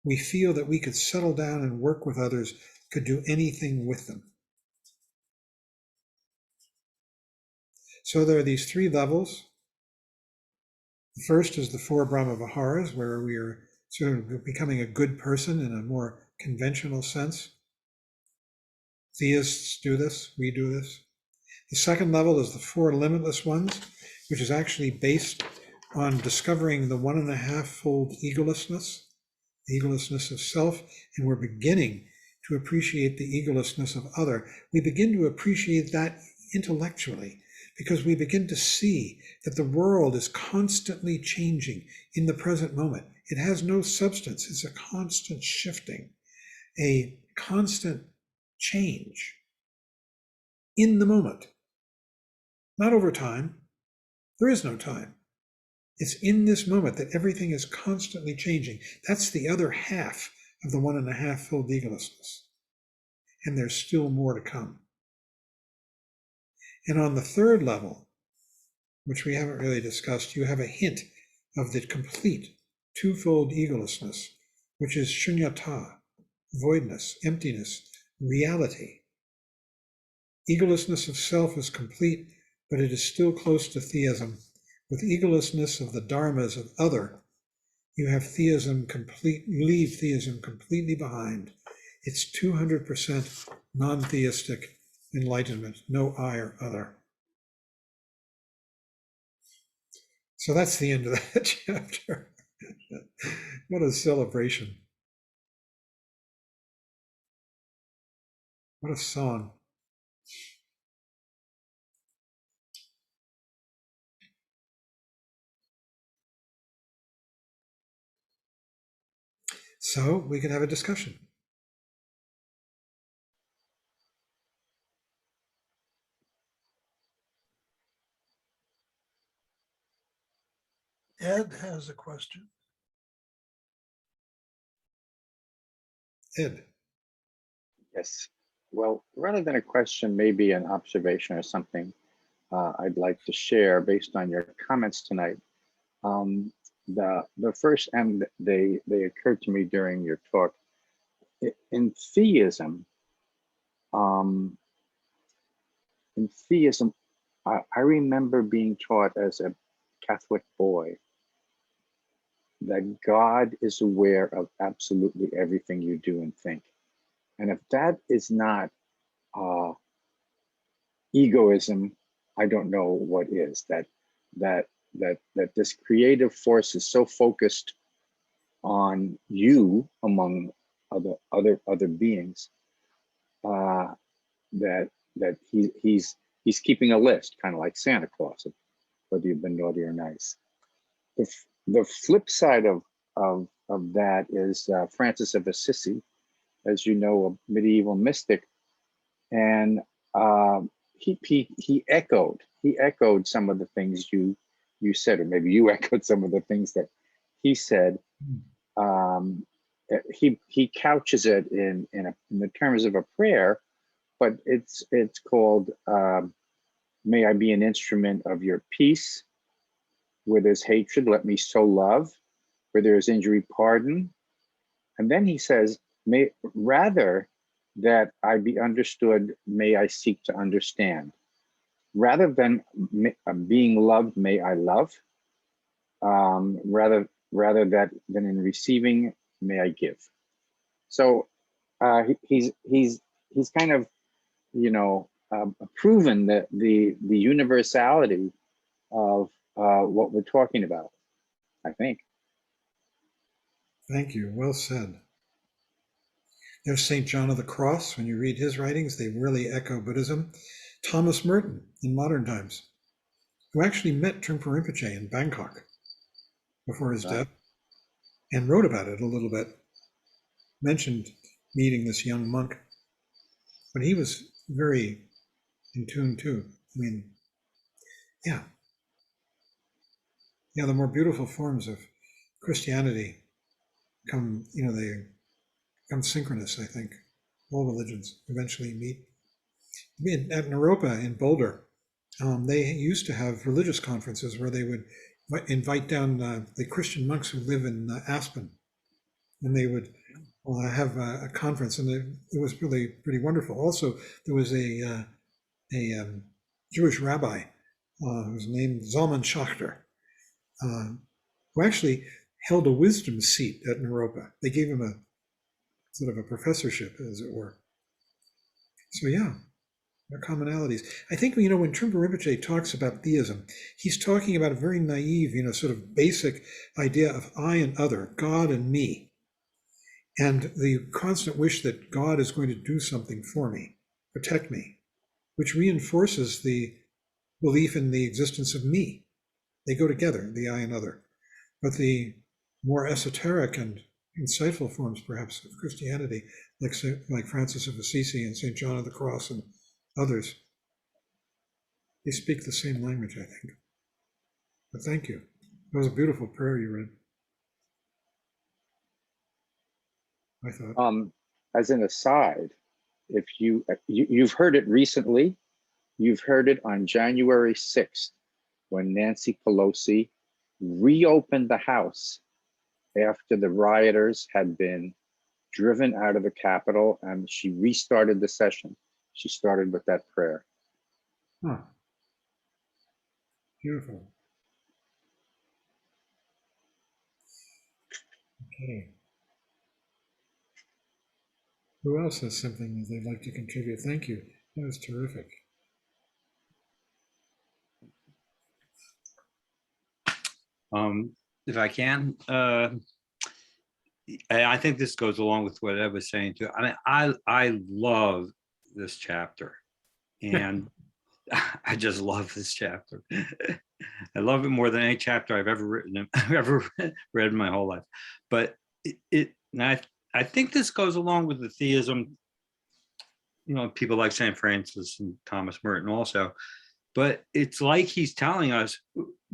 We feel that we could settle down and work with others, could do anything with them. So there are these three levels. The first is the four Brahmaviharas, where we are sort of becoming a good person in a more conventional sense. Theists do this, we do this. The second level is the four limitless ones, which is actually based on discovering the 1.5-fold egolessness, the egolessness of self, and we're beginning to appreciate the egolessness of other. We begin to appreciate that intellectually, because we begin to see that the world is constantly changing in the present moment. It has no substance. It's a constant shifting, a constant change in the moment. Not over time. There is no time. It's in this moment that everything is constantly changing. That's the other half of the 1.5-fold egolessness. And there's still more to come. And on the third level, which we haven't really discussed, you have a hint of the complete 2-fold egolessness, which is shunyata, voidness, emptiness, reality. Egolessness of self is complete, but it is still close to theism. With egolessness of the dharmas of other, you have theism complete, you leave theism completely behind. It's 200% non-theistic enlightenment, no I or other. So that's the end of that chapter. What a celebration. What a song. So we can have a discussion.
Ed has a question.
Ed.
Yes. Well, rather than a question, maybe an observation or something I'd like to share based on your comments tonight. The first, and they occurred to me during your talk. In theism, um, I remember being taught as a Catholic boy that God is aware of absolutely everything you do and think. And if that is not uh, egoism, I don't know what is. That this creative force is so focused on you among other beings, uh, that he's keeping a list, kind of like Santa Claus, of whether you've been naughty or nice. The flip side of that is Francis of Assisi, as you know, a medieval mystic, and he echoed some of the things you said, or maybe you echoed some of the things that he said. He couches it in the terms of a prayer, but it's called "May I be an instrument of your peace. Where there's hatred, let me sow love. Where there is injury, pardon." And then he says, "May rather that I be understood, may I seek to understand. Rather than being loved, may I love. Rather than in receiving, may I give." So he's kind of, you know, proven that the universality of what we're talking about, I think.
Thank you. Well said. There's St. John of the Cross. When you read his writings, they really echo Buddhism. Thomas Merton in modern times, who actually met Trungpa Rinpoche in Bangkok before his death and wrote about it a little bit, mentioned meeting this young monk, but he was very in tune too. I mean, yeah, the more beautiful forms of Christianity come, they come synchronous, I think. All religions eventually meet. At Naropa in Boulder, they used to have religious conferences where they would invite down the Christian monks who live in Aspen, and they would have a conference, and it was really pretty wonderful. Also, there was a Jewish rabbi whose name Zalman Schachter, who actually held a wisdom seat at Naropa. They gave him a sort of a professorship, as it were. So yeah, there are commonalities. I think, when Trungpa Rinpoche talks about theism, he's talking about a very naive, sort of basic idea of I and other, God and me, and the constant wish that God is going to do something for me, protect me, which reinforces the belief in the existence of me. They go together, the I and other. But the more esoteric and insightful forms, perhaps, of Christianity, like Francis of Assisi and St. John of the Cross and others, they speak the same language, I think. But thank you. That was a beautiful prayer you read, I thought.
As an aside, if you've heard it recently, you've heard it on January 6th, when Nancy Pelosi reopened the House after the rioters had been driven out of the Capitol, and she restarted the session. She started with that prayer.
Huh. Beautiful. Okay. Who else has something that they'd like to contribute? Thank you. That was terrific.
If I can,
I think this goes along with what Ed was saying too. I mean, I love this chapter, and I just love this chapter. I love it more than any chapter I've ever written, ever read in my whole life. But I think this goes along with the theism, you know, people like St. Francis and Thomas Merton also. But it's like he's telling us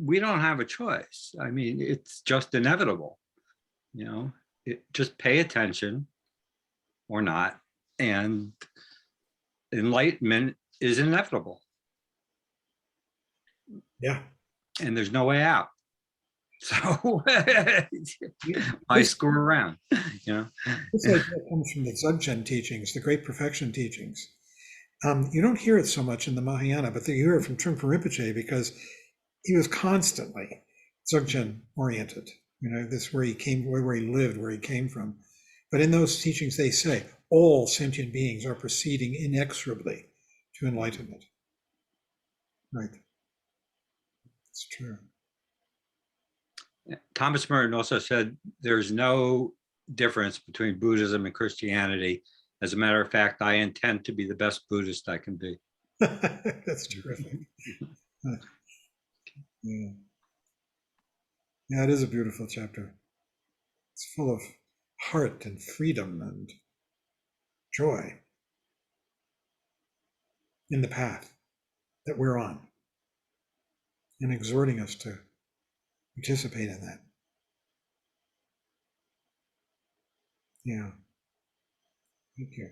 we don't have a choice. I mean, it's just inevitable, you know. Just pay attention or not, and enlightenment is inevitable.
Yeah.
And there's no way out. So I screw around, you know.
This idea comes from the Dzogchen teachings, the Great Perfection teachings. You don't hear it so much in the Mahayana, but you hear it from Trungpa Rinpoche because he was constantly Dzogchen oriented. You know, this is where he came, where he lived, where he came from. But in those teachings, they say all sentient beings are proceeding inexorably to enlightenment. Right. It's true.
Thomas Merton also said there's no difference between Buddhism and Christianity. As a matter of fact, I intend to be the best Buddhist I can be.
That's terrific. Yeah. Yeah, it is a beautiful chapter. It's full of heart and freedom and joy in the path that we're on, and exhorting us to participate in that. Yeah. Thank you.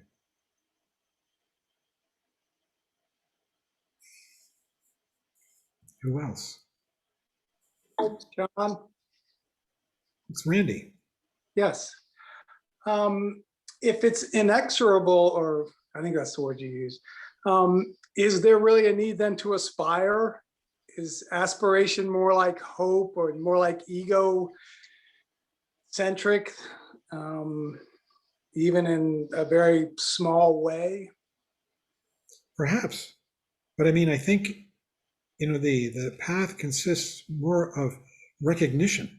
Who else?
John?
It's Randy.
Yes. If it's inexorable, or I think that's the word you use, is there really a need then to aspire? Is aspiration more like hope or more like ego-centric, even in a very small way?
Perhaps. But I mean, I think, you know, the path consists more of recognition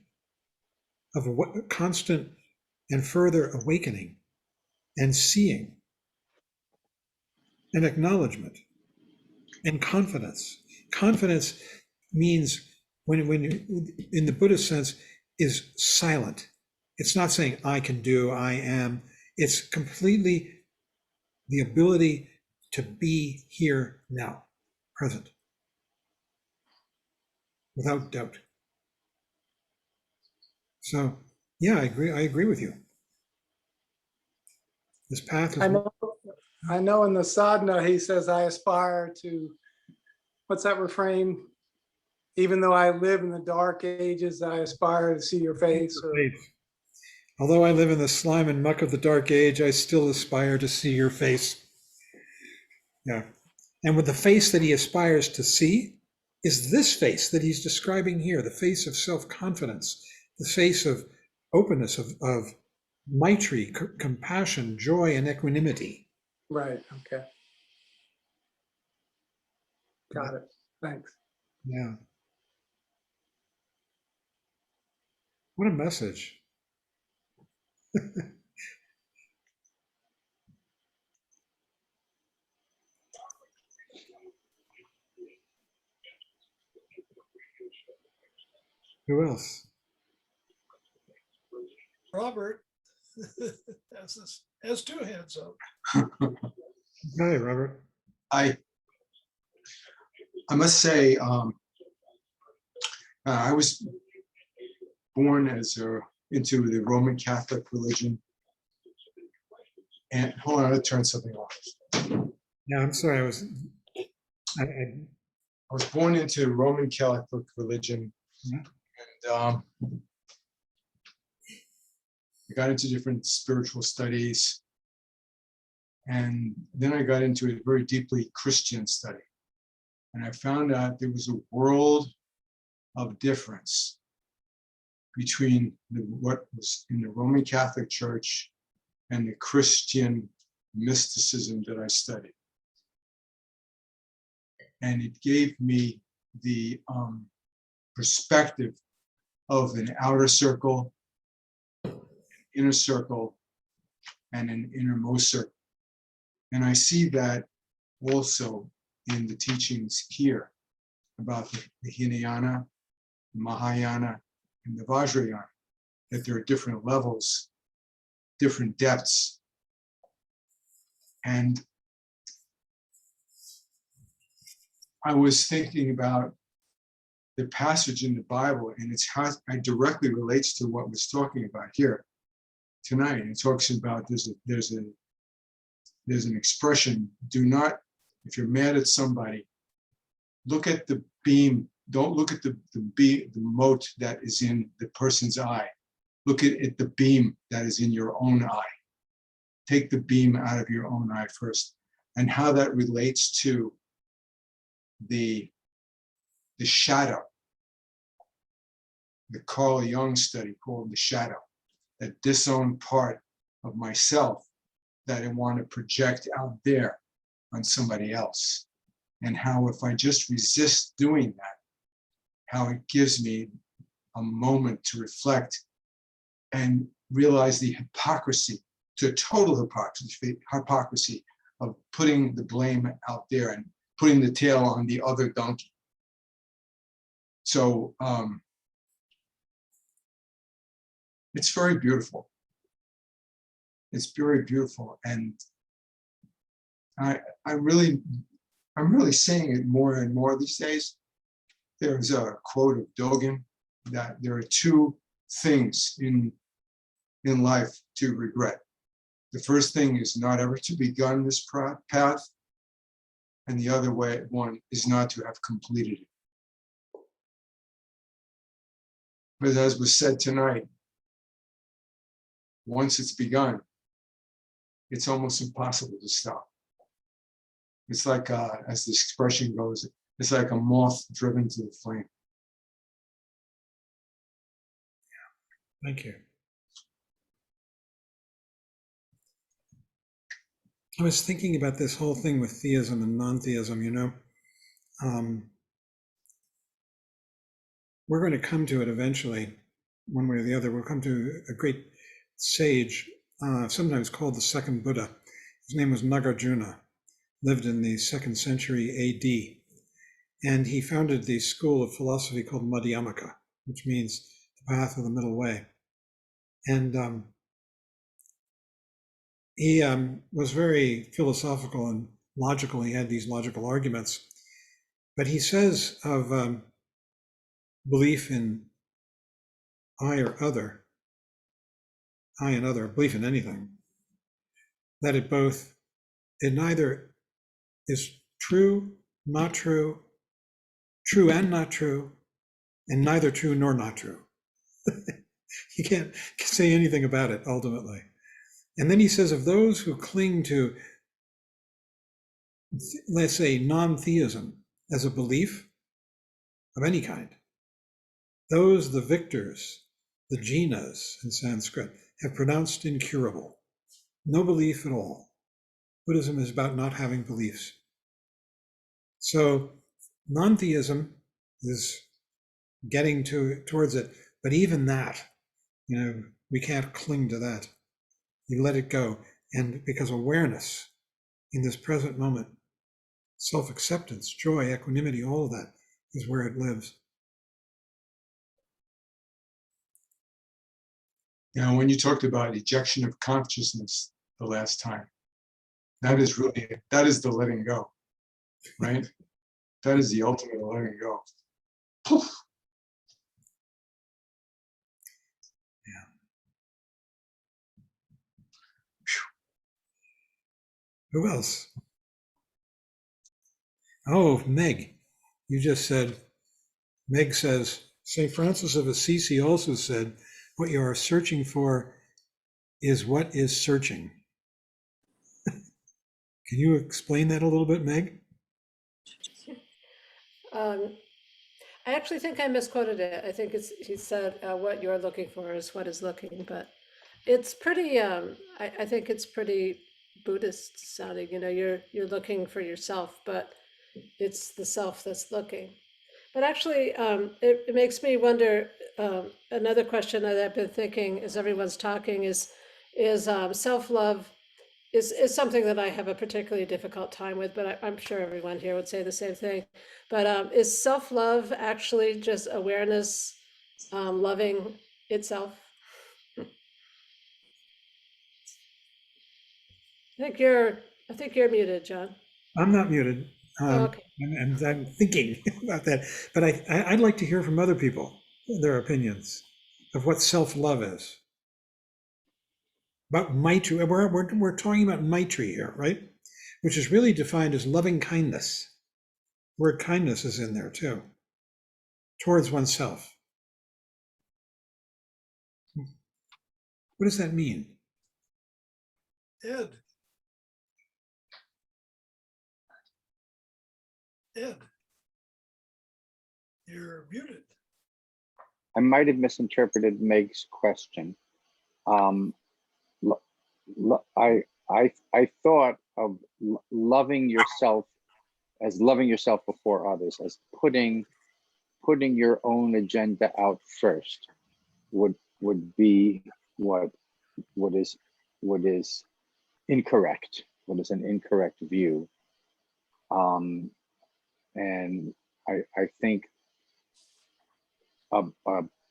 of what constant and further awakening and seeing and acknowledgement and confidence. Confidence means, when in the Buddhist sense, is silent. It's not saying I can do, I am. It's completely the ability to be here now, present, without doubt. So yeah, I agree with you. This path is,
I know in the sadhana he says, I aspire to, what's that refrain? Even though I live in the dark ages, I aspire to see your face. Or,
although I live in the slime and muck of the dark age, I still aspire to see your face. Yeah. And with the face that he aspires to see is this face that he's describing here, the face of self-confidence, the face of openness, of maitri, compassion, joy, and equanimity.
right, okay. Got it, thanks.
Yeah. What a message. Who else?
Robert has two hands up.
Hi, Robert.
I must say, I was born into the Roman Catholic religion. And hold on, I'll turn something off.
Yeah, I'm sorry.
I was born into Roman Catholic religion,
yeah.
and I got into different spiritual studies, and then I got into a very deeply Christian study, and I found out there was a world of difference between what was in the Roman Catholic Church and the Christian mysticism that I studied. And it gave me the perspective of an outer circle inner circle and an innermost circle. And I see that also in the teachings here about the Hinayana, the Mahayana, and the Vajrayana, that there are different levels, different depths. And I was thinking about the passage in the Bible, and it's how it directly relates to what we're talking about here tonight. It talks about there's an expression: do not, if you're mad at somebody, look at the beam. Don't look at the mote that is in the person's eye. Look at the beam that is in your own eye. Take the beam out of your own eye first, and how that relates to the shadow. The Carl Jung study called the shadow, that disowned part of myself that I want to project out there on somebody else. And how if I just resist doing that, how it gives me a moment to reflect and realize the hypocrisy, to total hypocrisy of putting the blame out there and putting the tail on the other donkey. So it's very beautiful. It's very beautiful, and I'm really seeing it more and more these days. There's a quote of Dogen that there are two things in life to regret. The first thing is not ever to begun this path, and the other one is not to have completed it. But as was said tonight, once it's begun, it's almost impossible to stop. It's like, as the expression goes, it's like a moth driven to the flame.
Thank you. I was thinking about this whole thing with theism and non-theism, you know. We're going to come to it eventually, one way or the other. We'll come to a great sage, sometimes called the second Buddha. His name was Nagarjuna, lived in the 2nd century AD. And he founded the school of philosophy called Madhyamaka, which means the path of the middle way. And he was very philosophical and logical. He had these logical arguments. But he says of belief in I or other, I and other, belief in anything, that it neither is true, not true, true and not true, and neither true nor not true. You can't say anything about it ultimately. And then he says of those who cling to, let's say, non-theism as a belief of any kind, those, the victors, the jinas in Sanskrit, have pronounced incurable. No belief at all. Buddhism is about not having beliefs. So non-theism is getting towards it, but even that, you know, we can't cling to that. You let it go. And because awareness in this present moment, self-acceptance, joy, equanimity, all of that is where it lives.
Now, when you talked about ejection of consciousness the last time, that is the letting go, right? That is the ultimate letting go. Poof.
Yeah. Who else? Oh, Meg. You just said, Meg says, St. Francis of Assisi also said, what you are searching for is what is searching. Can you explain that a little bit, Meg?
I actually think I misquoted it. I think he said, what you're looking for is what is looking, but it's pretty, I think it's pretty Buddhist sounding, you know, you're looking for yourself, but it's the self that's looking. But actually, it makes me wonder, another question that I've been thinking as everyone's talking is self-love is something that I have a particularly difficult time with, but I'm sure everyone here would say the same thing. But is self-love actually just awareness, loving itself? I think you're muted, John.
I'm not muted.
Okay.
And I'm thinking about that. But I'd like to hear from other people, their opinions of what self-love is. About Maitri, we're talking about Maitri here, right? Which is really defined as loving kindness. Word kindness is in there too, towards oneself. What does that mean?
Ed, you're muted.
I might have misinterpreted Meg's question. I thought of loving yourself as loving yourself before others, as putting your own agenda out first would be what is incorrect, what is an incorrect view. And I think a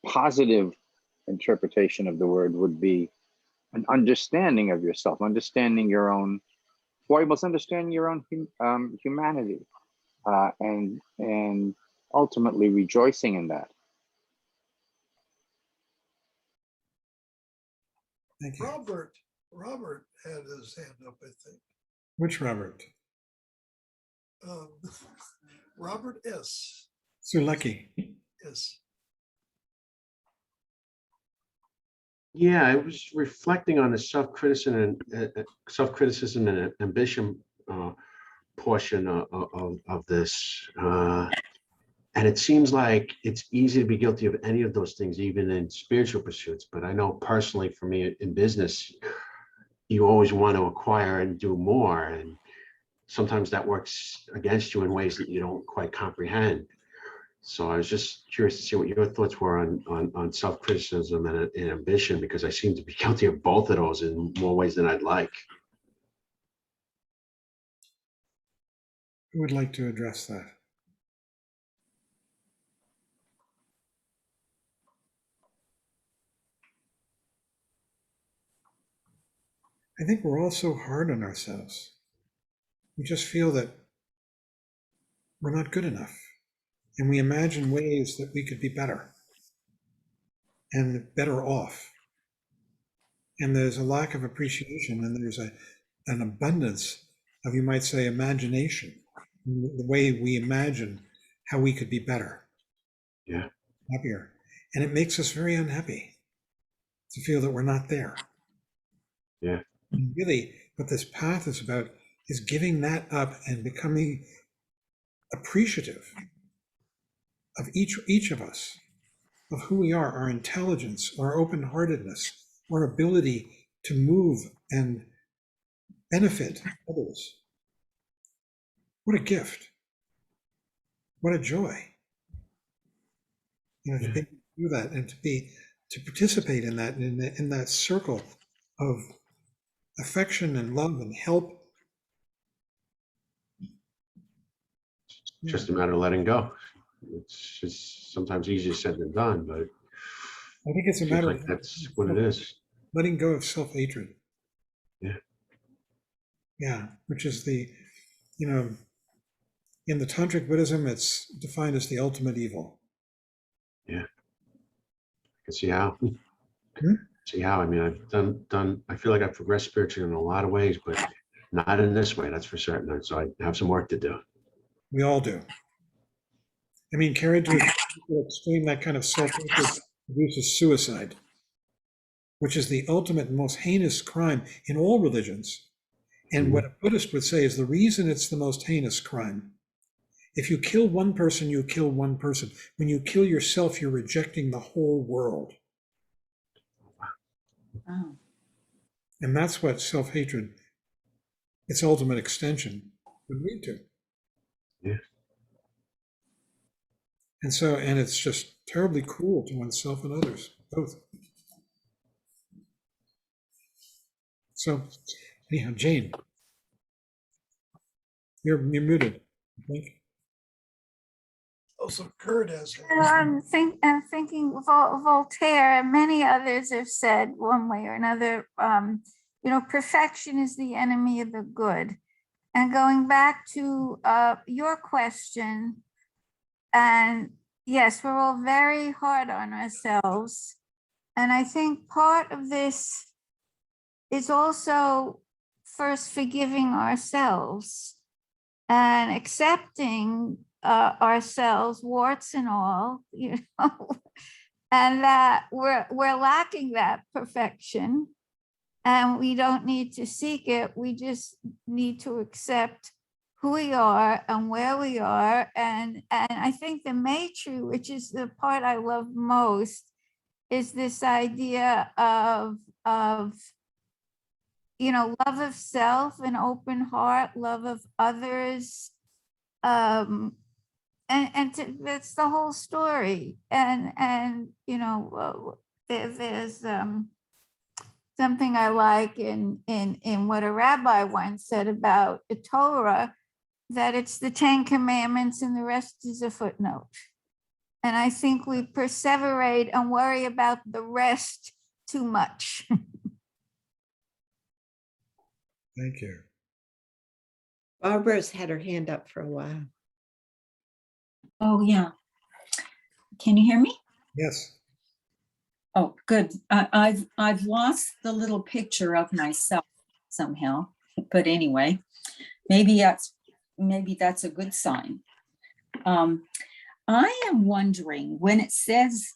positive interpretation of the word would be an understanding of yourself, understanding your own foibles, understanding your own humanity, and ultimately rejoicing in that.
Thank you.
Robert had his hand up, I think.
Which Robert?
Robert S.
Suleki.
Yes.
Yeah, I was reflecting on the self-criticism and ambition portion of this. And it seems like it's easy to be guilty of any of those things, even in spiritual pursuits. But I know personally for me in business, you always want to acquire and do more. And sometimes that works against you in ways that you don't quite comprehend. So I was just curious to see what your thoughts were on self-criticism and ambition, because I seem to be guilty of both of those in more ways than I'd like.
Who would like to address that? I think we're all so hard on ourselves. We just feel that we're not good enough. And we imagine ways that we could be better and better off. And there's a lack of appreciation, and there's an abundance of, you might say, imagination, the way we imagine how we could be better, happier. And it makes us very unhappy to feel that we're not there.
Yeah.
And really, what this path is about is giving that up and becoming appreciative of each of us, of who we are, our intelligence, our open-heartedness, our ability to move and benefit others. What a gift. What a joy. You know, to be able to do that and to participate in that, in that circle of affection and love and help.
Just a matter of letting go. It's just sometimes easier said than done, but
I think it's a matter of
that's what it is.
letting go of self-hatred.
Yeah.
Yeah, which is the, you know, in the Tantric Buddhism, it's defined as the ultimate evil.
Yeah. I can see how.
Hmm?
See how. I mean, I've done, I feel like I've progressed spiritually in a lot of ways, but not in this way, that's for certain. So I have some work to do.
We all do. I mean, carried to an extreme, that kind of self-hatred produces suicide, which is the ultimate and most heinous crime in all religions. And what a Buddhist would say is the reason it's the most heinous crime. If you kill one person, you kill one person. When you kill yourself, you're rejecting the whole world.
Wow.
And that's what self-hatred, its ultimate extension, would lead to.
Yeah.
And so, and it's just terribly cruel to oneself and others, both. So anyhow, Jane, you're muted, I think.
Also, Kurt has.
I'm thinking Voltaire and many others have said one way or another, perfection is the enemy of the good. And going back to your question, and yes, we're all very hard on ourselves. And I think part of this is also first forgiving ourselves and accepting ourselves, warts and all, and that we're lacking that perfection, and we don't need to seek it. We just need to accept who we are and where we are. And I think the Maitri, which is the part I love most, is this idea of love of self, an open heart, love of others. That's the whole story. And there's something I like in what a rabbi once said about the Torah, that it's the 10 commandments and the rest is a footnote. And I think we perseverate and worry about the rest too much.
Thank you.
Barbara's had her hand up for a while.
Oh, yeah. Can you hear me?
Yes.
Oh, good. I've lost the little picture of myself somehow, but anyway, maybe that's a good sign. I am wondering, when it says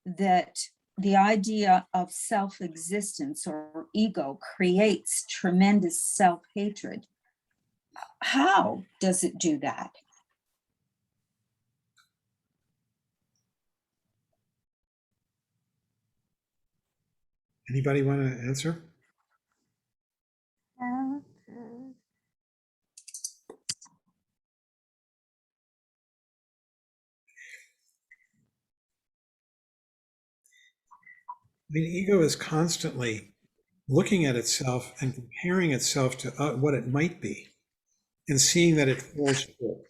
that the idea of self-existence or ego creates tremendous self-hatred, how does it do that?
Anybody want to answer? I mean, ego is constantly looking at itself and comparing itself to what it might be, and seeing that it falls short.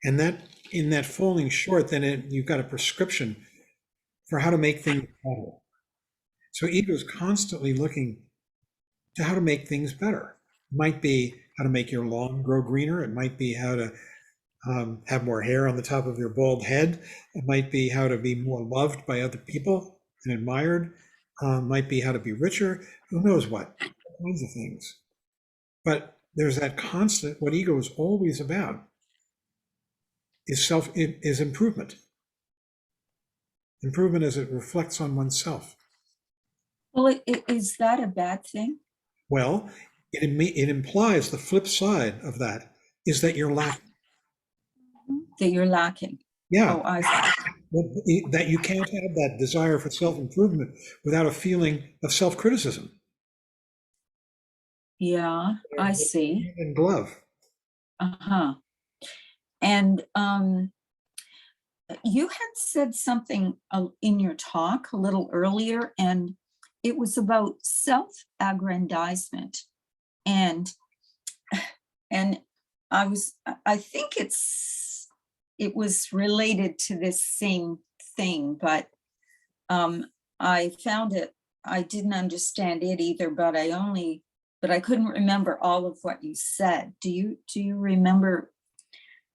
And that in that falling short, then you've got a prescription for how to make things better. So ego is constantly looking to how to make things better. It might be how to make your lawn grow greener. It might be how to have more hair on the top of your bald head. It might be how to be more loved by other people and admired. Might be how to be richer. Who knows what? All kinds of things. But there's that constant, what ego is always about is improvement. Improvement as it reflects on oneself.
Well, is that a bad thing?
Well, it implies the flip side of that is that you're lacking.
That you're lacking.
Yeah.
Oh, I see.
That you can't have that desire for self-improvement without a feeling of self-criticism.
Yeah, I see.
And glove.
Uh-huh. And you had said something in your talk a little earlier, and it was about self-aggrandizement. And I think it was related to this same thing, but I found it, I didn't understand it either, but I couldn't remember all of what you said. Do you remember,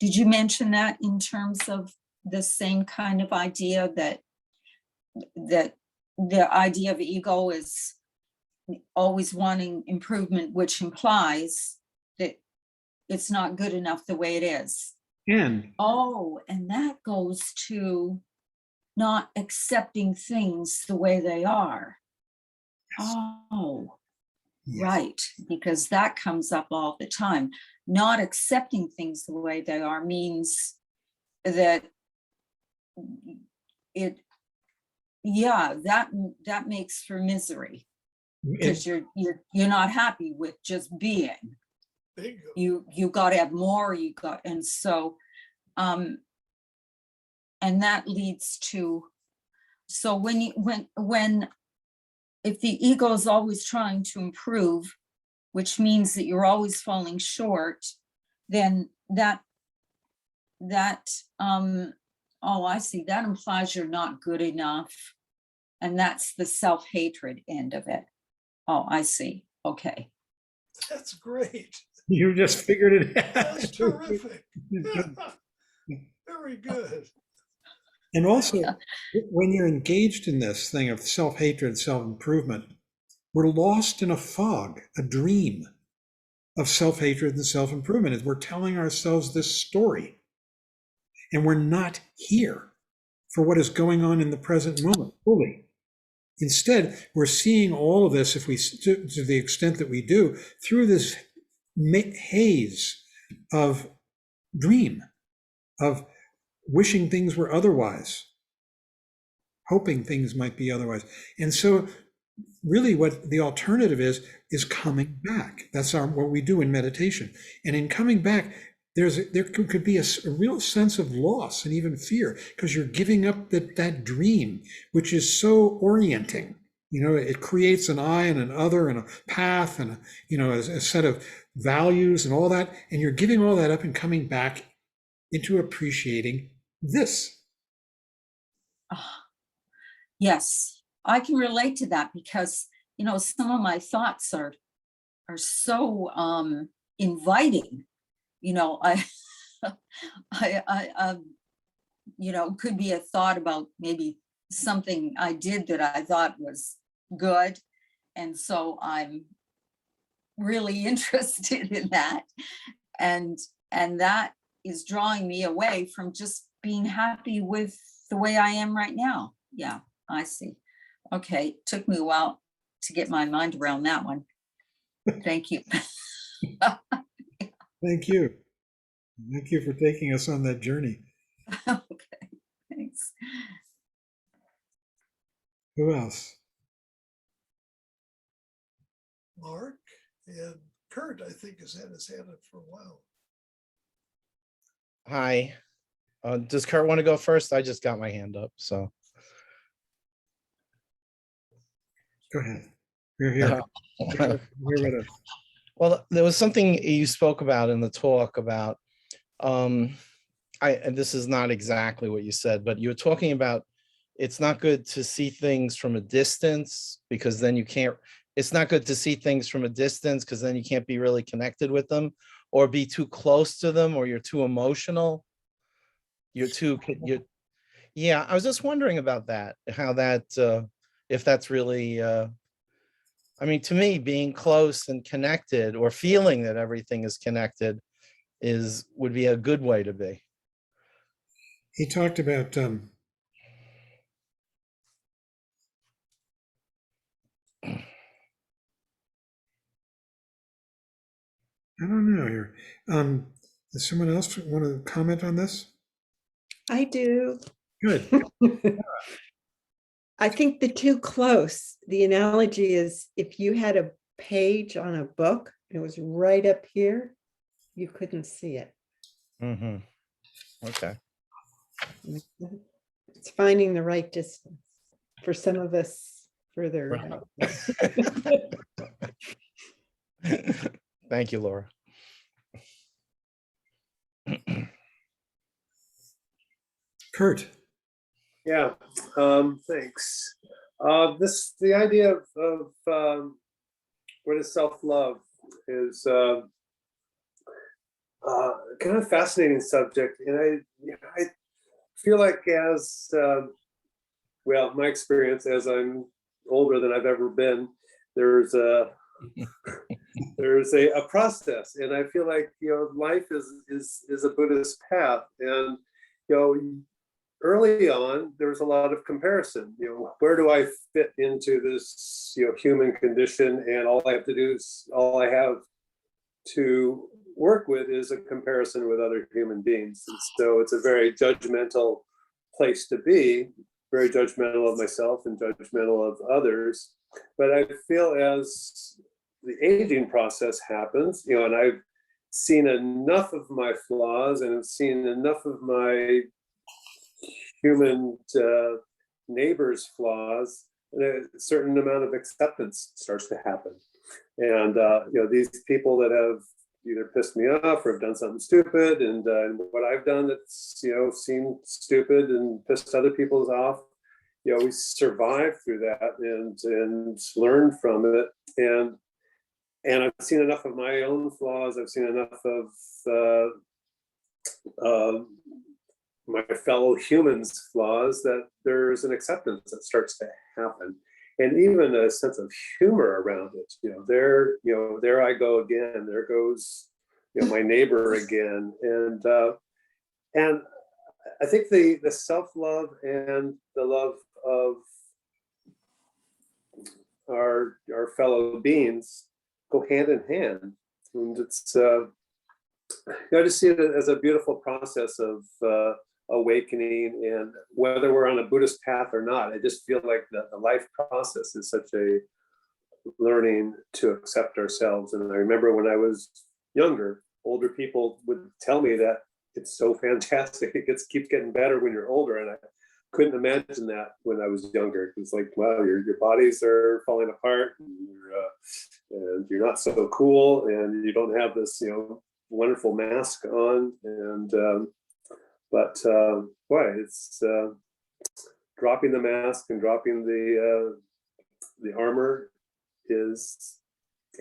did you mention that in terms of the same kind of idea that the idea of ego is always wanting improvement, which implies that it's not good enough the way it is?
And
that goes to not accepting things the way they are.
Yes.
Oh,
yes.
Right, because that comes up all the time. Not accepting things the way they are means that that makes for misery, because you're not happy with just being.
Bingo.
you got to have more, and so and that leads to, so when if the ego is always trying to improve, which means that you're always falling short, then that oh, I see, that implies you're not good enough, and that's the self-hatred end of it. Oh, I see. Okay.
That's great.
You just figured it out.
That's terrific. Very good.
And also, when you're engaged in this thing of self-hatred, self-improvement, we're lost in a fog, a dream of self-hatred and self-improvement. We're telling ourselves this story, and we're not here for what is going on in the present moment fully. Instead, we're seeing all of this, if we, to the extent that we do, through this haze of dream, of wishing things were otherwise, hoping things might be otherwise. And so really what the alternative is coming back. That's what we do in meditation. And in coming back, there could be a real sense of loss and even fear, because you're giving up that dream, which is so orienting. You know, it creates an I and an other and a path and a set of values and all that. And you're giving all that up and coming back into appreciating this.
Yes, I can relate to that, because some of my thoughts are so inviting. I could be a thought about maybe something I did that I thought was good, and so I'm really interested in that, and that is drawing me away from just being happy with the way I am right now. Yeah, I see. Okay, took me a while to get my mind around that one. Thank you.
Thank you. Thank you for taking us on that journey.
Okay, thanks.
Who else?
Mark and Kurt, I think, has had his hand up for a while.
Hi. Does Kurt want to go first? I just got my hand up, so.
Go ahead. You're here. You're with us.
Well, there was something you spoke about in the talk about, and this is not exactly what you said, but you were talking about it's not good to see things from a distance, because then you can't, it's not good to see things from a distance because then you can't be really connected with them, or be too close to them, or you're too emotional. Yeah, I was just wondering about that, how that, if that's really, I mean, to me, being close and connected, or feeling that everything is connected, would be a good way to be.
He talked about I don't know here. Does someone else want to comment on this?
I do.
Good.
I think the too close, the analogy is if you had a page on a book, and it was right up here, you couldn't see it.
Mm-hmm. Okay.
It's finding the right distance. For some of us, further out.
Thank you, Laura.
Kurt.
Yeah, thanks. The idea of what is self-love is kind of fascinating subject, and I feel like as my experience as I'm older than I've ever been, there's a process, and I feel like life is a Buddhist path, and early on, there was a lot of comparison. Where do I fit into this, human condition? And all I have to work with is a comparison with other human beings. And so it's a very judgmental place to be, very judgmental of myself and judgmental of others. But I feel as the aging process happens, and I've seen enough of my flaws and have seen enough of my human neighbor's flaws, and a certain amount of acceptance starts to happen. And these people that have either pissed me off or have done something stupid, and what I've done that's seemed stupid and pissed other people's off, we survive through that and learn from it. And I've seen enough of my own flaws. I've seen enough of my fellow humans' flaws that there's an acceptance that starts to happen, and even a sense of humor around it. There I go again. There goes my neighbor again, and I think the self-love and the love of our fellow beings go hand in hand, and it's I just see it as a beautiful process of awakening. And whether we're on a Buddhist path or not, I just feel like the life process is such a learning to accept ourselves. And I remember when I was younger, older people would tell me that it's so fantastic. It keeps getting better when you're older. And I couldn't imagine that when I was younger. It's like, wow, your bodies are falling apart, and you're not so cool, and you don't have this, wonderful mask on. And but boy, it's dropping the mask and dropping the armor and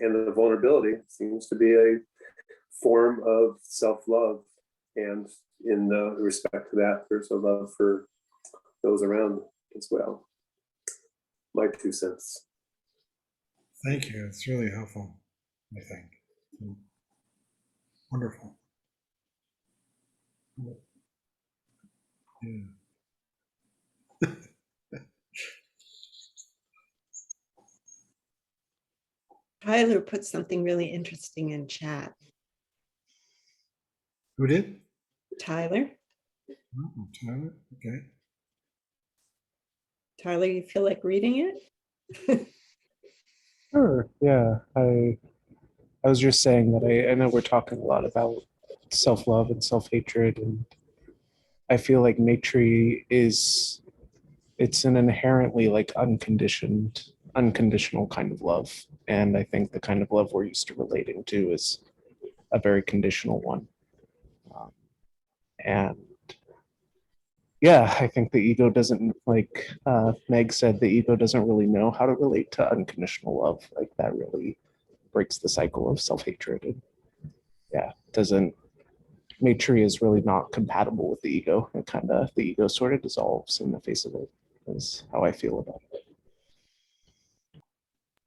the vulnerability seems to be a form of self-love. And in respect to that, there's a love for those around as well. My 2 cents.
Thank you. It's really helpful, I think. Wonderful. Yeah.
Tyler put something really interesting in chat.
Who did?
Tyler?
Oh, Tyler. Okay.
Tyler, you feel like reading it?
Sure. Yeah. I was just saying that I know we're talking a lot about self-love and self-hatred, and I feel like Maitri it's an inherently like unconditional kind of love. And I think the kind of love we're used to relating to is a very conditional one. And yeah, I think the ego doesn't, like Meg said, the ego doesn't really know how to relate to unconditional love. Like that really breaks the cycle of self-hatred. And yeah, Maitri is really not compatible with the ego. The ego sort of dissolves in the face of it, is how I feel about it.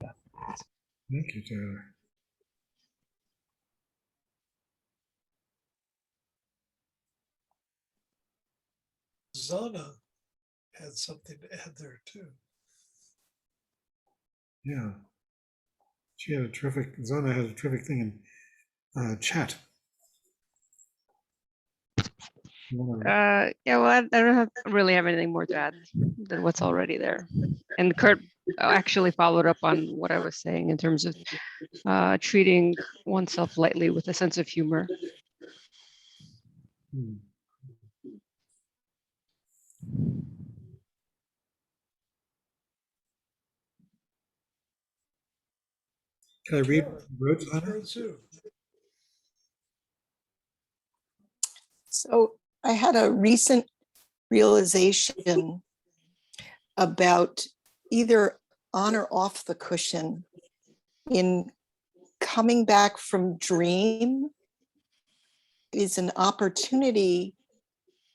Yeah.
Thank you, Taylor.
Zana had something to add there too.
Yeah. Zana had a terrific thing in chat.
Yeah, well, I don't really have anything more to add than what's already there. And Kurt actually followed up on what I was saying in terms of treating oneself lightly with a sense of humor.
Can I read Rhodes on it?
So I had a recent realization about either on or off the cushion in coming back from dream is an opportunity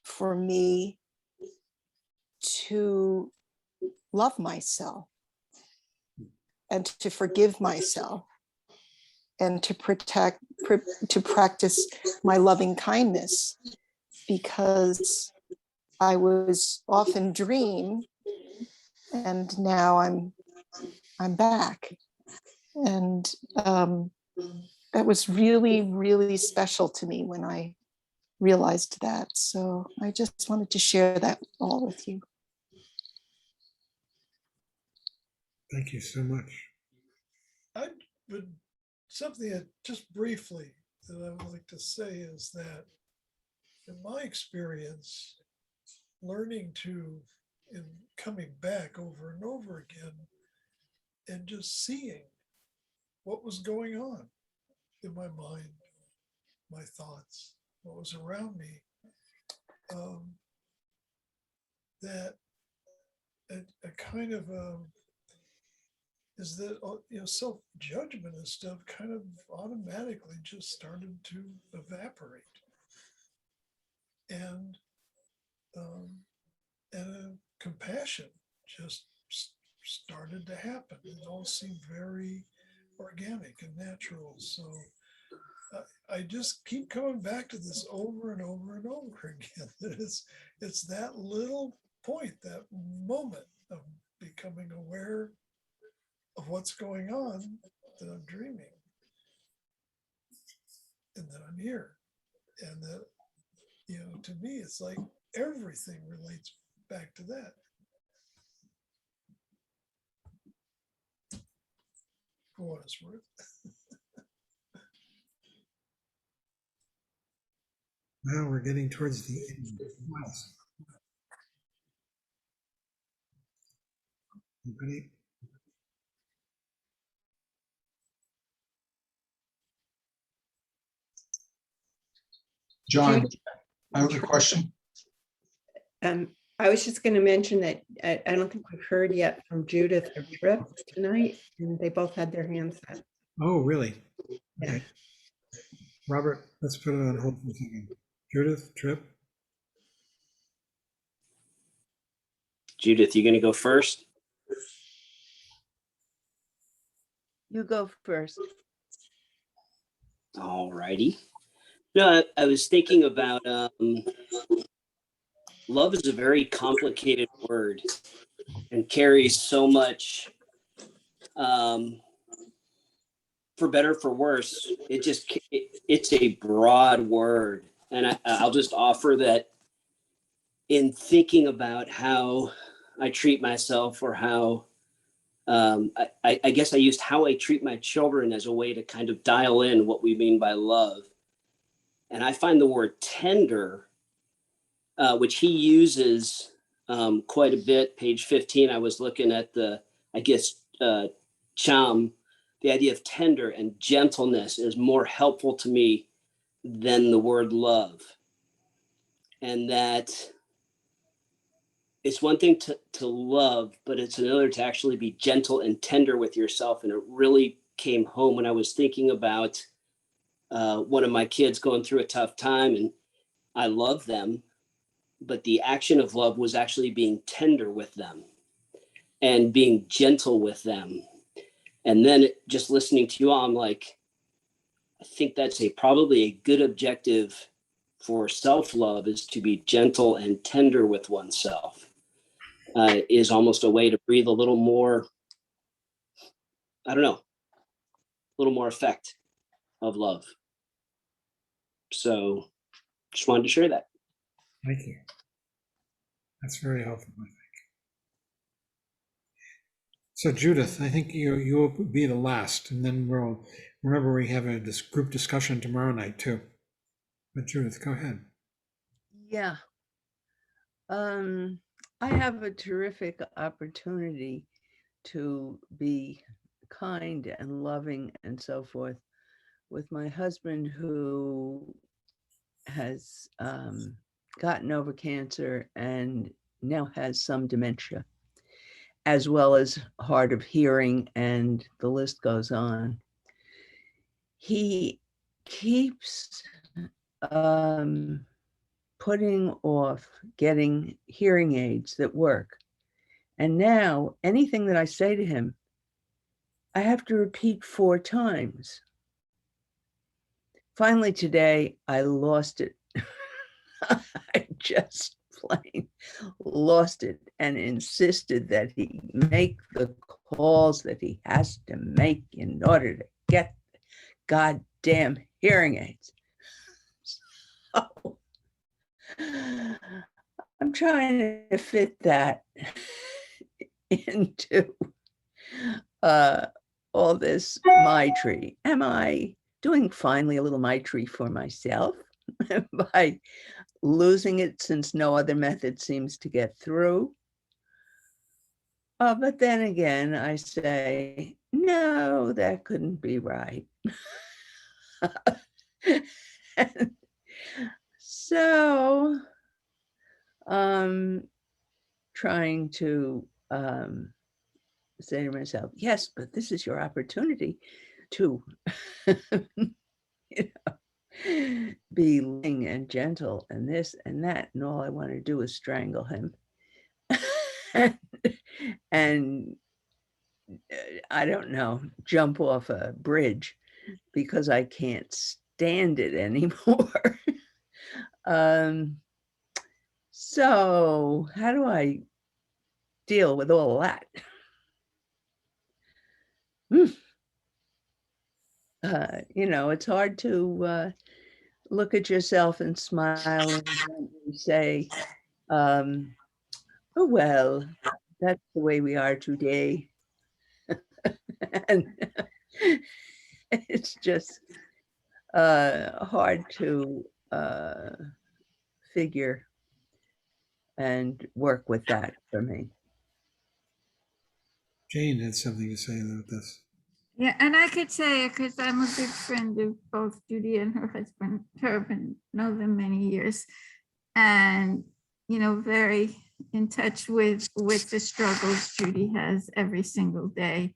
for me to love myself and to forgive myself and to practice my loving kindness, because I was off in dream and now I'm back. And that was really, really special to me when I realized that. So I just wanted to share that all with you.
Thank you so much.
I would something that just briefly, that I would like to say is that in my experience, learning to, and coming back over and over again, and just seeing what was going on in my mind, my thoughts, what was around me, that a kind of is that self-judgment and stuff kind of automatically just started to evaporate, and compassion just started to happen. It all seemed very organic and natural. So I just keep coming back to this over and over and over again. It's that little point, that moment of becoming aware of what's going on, that I'm dreaming, and that I'm here, and that, to me, it's like everything relates back to that. For what it's worth.
Now we're getting towards the end. Miles. Anybody?
John, I have a question.
I was just going to mention that I don't think we've heard yet from Judith or Trip tonight, and they both had their hands up.
Oh, really?
Yeah.
Okay. Robert, let's put it on hold for a second. Judith, Trip.
Judith, you going to go first?
You go first.
All righty. No, I was thinking about love is a very complicated word and carries so much, for better, for worse. It's a broad word. And I'll just offer that in thinking about how I treat myself, or how I guess I used how I treat my children as a way to kind of dial in what we mean by love. And I find the word tender, which he uses quite a bit. Page 15, I was looking at the Cham, the idea of tender and gentleness is more helpful to me than the word love. And that it's one thing to love, but it's another to actually be gentle and tender with yourself. And it really came home when I was thinking about one of my kids going through a tough time, and I love them, but the action of love was actually being tender with them and being gentle with them. And then just listening to you all, I'm like, I think that's probably a good objective for self-love, is to be gentle and tender with oneself. Is almost a way to breathe a little more, I don't know, a little more effect of love. So just wanted to share that.
Thank you. That's very helpful, I think. So Judith, I think you'll be the last, and then remember we have a group discussion tomorrow night too. But Judith, go ahead.
Yeah. I have a terrific opportunity to be kind and loving and so forth with my husband, who has gotten over cancer and now has some dementia, as well as hard of hearing, and the list goes on. He keeps putting off getting hearing aids that work. And now anything that I say to him, I have to repeat 4 times. Finally today, I lost it. I just plain lost it and insisted that he make the calls that he has to make in order to get the goddamn hearing aids. So I'm trying to fit that into all this Maitri. doing finally a little Maitri for myself by losing it since no other method seems to get through. But then again, I say, no, that couldn't be right. So, trying to say to myself, yes, but this is your opportunity to be loving and gentle and this and that, and all I want to do is strangle him. And I don't know, jump off a bridge because I can't stand it anymore. So how do I deal with all that? It's hard to look at yourself and smile and say, oh, well, that's the way we are today. And it's just hard to figure and work with that for me.
Jane had something to say about this.
Yeah, and I could say, because I'm a good friend of both Judy and her husband, Turpin, know them many years, and, very in touch with the struggles Judy has every single day,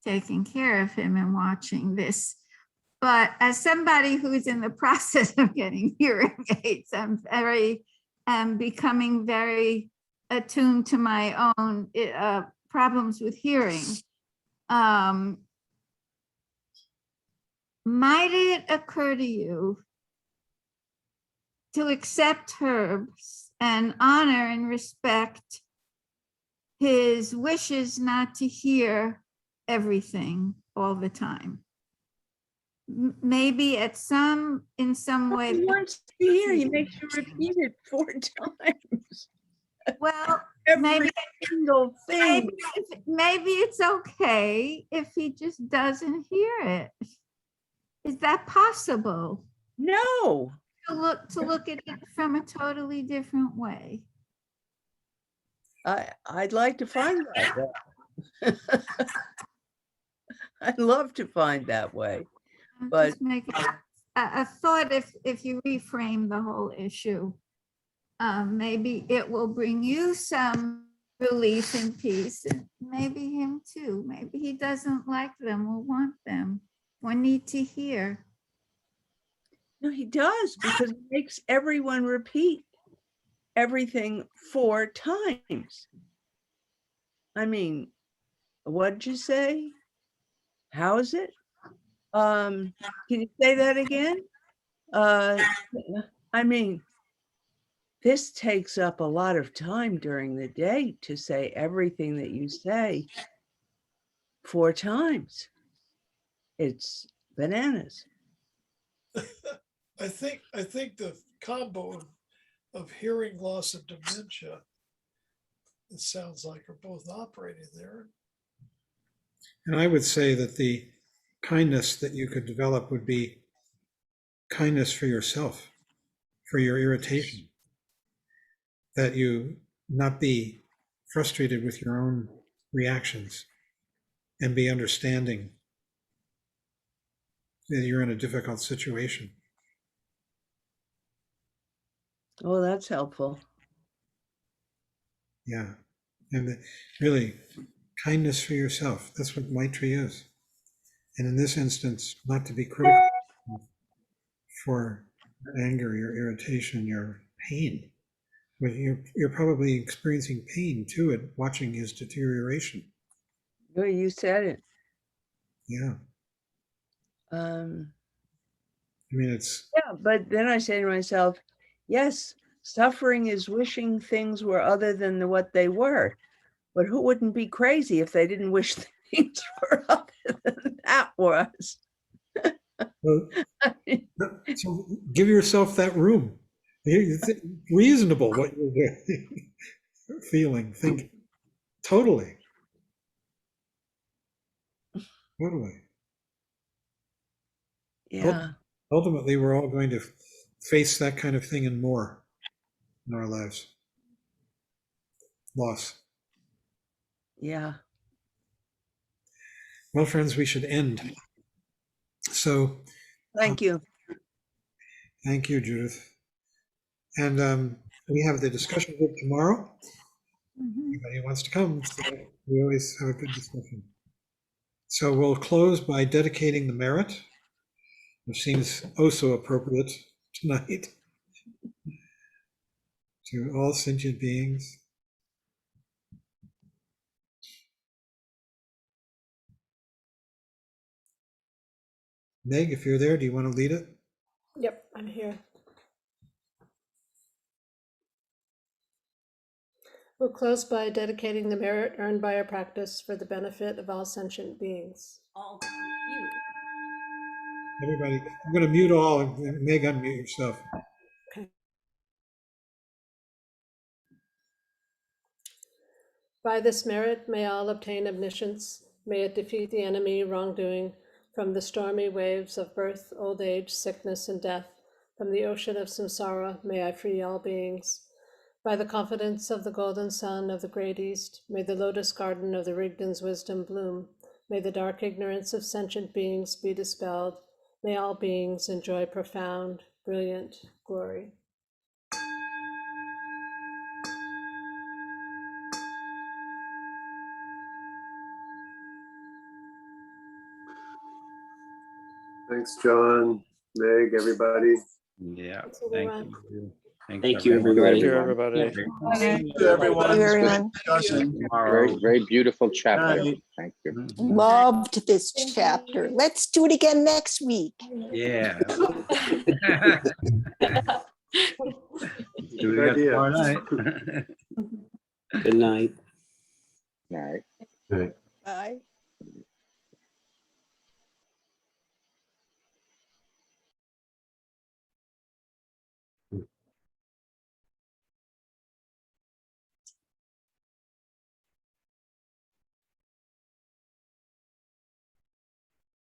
taking care of him and watching this. But as somebody who's in the process of getting hearing aids, I'm becoming very attuned to my own problems with hearing. Might it occur to you to accept Herb's and honor and respect his wishes not to hear everything all the time? Maybe in some way.
He wants to hear, he makes you repeat it 4 times.
Well,
Every single thing.
Maybe it's okay if he just doesn't hear it. Is that possible?
No.
To look at it from a totally different way.
I'd like to find that way. I'd love to find that way. But
just make a thought, if you reframe the whole issue, maybe it will bring you some relief and peace, and maybe him too. Maybe he doesn't like them or want them or need to hear.
No, he does, because it makes everyone repeat everything 4 times. I mean, what'd you say? How is it? Can you say that again? I mean, this takes up a lot of time during the day to say everything that you say 4 times. It's bananas.
I think the combo of hearing loss and dementia, it sounds like, are both operating there.
And I would say that the kindness that you could develop would be kindness for yourself, for your irritation, that you not be frustrated with your own reactions and be understanding that you're in a difficult situation.
Oh, that's helpful.
Yeah. And really, kindness for yourself. That's what Maitri is. And in this instance, not to be critical for your anger, your irritation, your pain. But you're probably experiencing pain too at watching his deterioration.
Oh, you said it.
Yeah. I mean, it's.
Yeah, but then I say to myself, yes, suffering is wishing things were other than what they were. But who wouldn't be crazy if they didn't wish things were other than that was?
Well, so give yourself that room. It's reasonable what you're feeling, thinking. Totally. Totally.
Yeah,
Ultimately, we're all going to face that kind of thing and more in our lives. Loss.
yeah.
Well, friends, we should end. So
Thank you.
thank you, Judith. And we have the discussion group tomorrow. Anybody who wants to come, so we always have a good discussion. So we'll close by dedicating the merit, which seems oh so appropriate tonight, to all sentient beings. Meg, if you're there, do you want to lead it?
Yep, I'm here. We'll close by dedicating the merit earned by our practice for the benefit of all sentient beings.
Everybody, I'm going to mute all. Meg, unmute yourself.
By this merit, may all obtain omniscience. May it defeat the enemy wrongdoing from the stormy waves of birth, old age, sickness, and death. From the ocean of samsara, may I free all beings. By the confidence of the golden sun of the great east, may the lotus garden of the Rigdon's wisdom bloom. May the dark ignorance of sentient beings be dispelled. May all beings enjoy profound, brilliant glory.
Thanks, John, Meg, everybody.
Yeah,
Thanks,
thank
everyone.
you.
Thank you,
Thank you,
everybody.
everyone.
Thank you, everybody.
Thank you, everyone.
Very, very beautiful chapter. Thank you.
Loved this chapter. Let's do it again next week.
Yeah. Do
Good
it again
idea.
tomorrow night.
Good night.
All right.
Right.
Bye.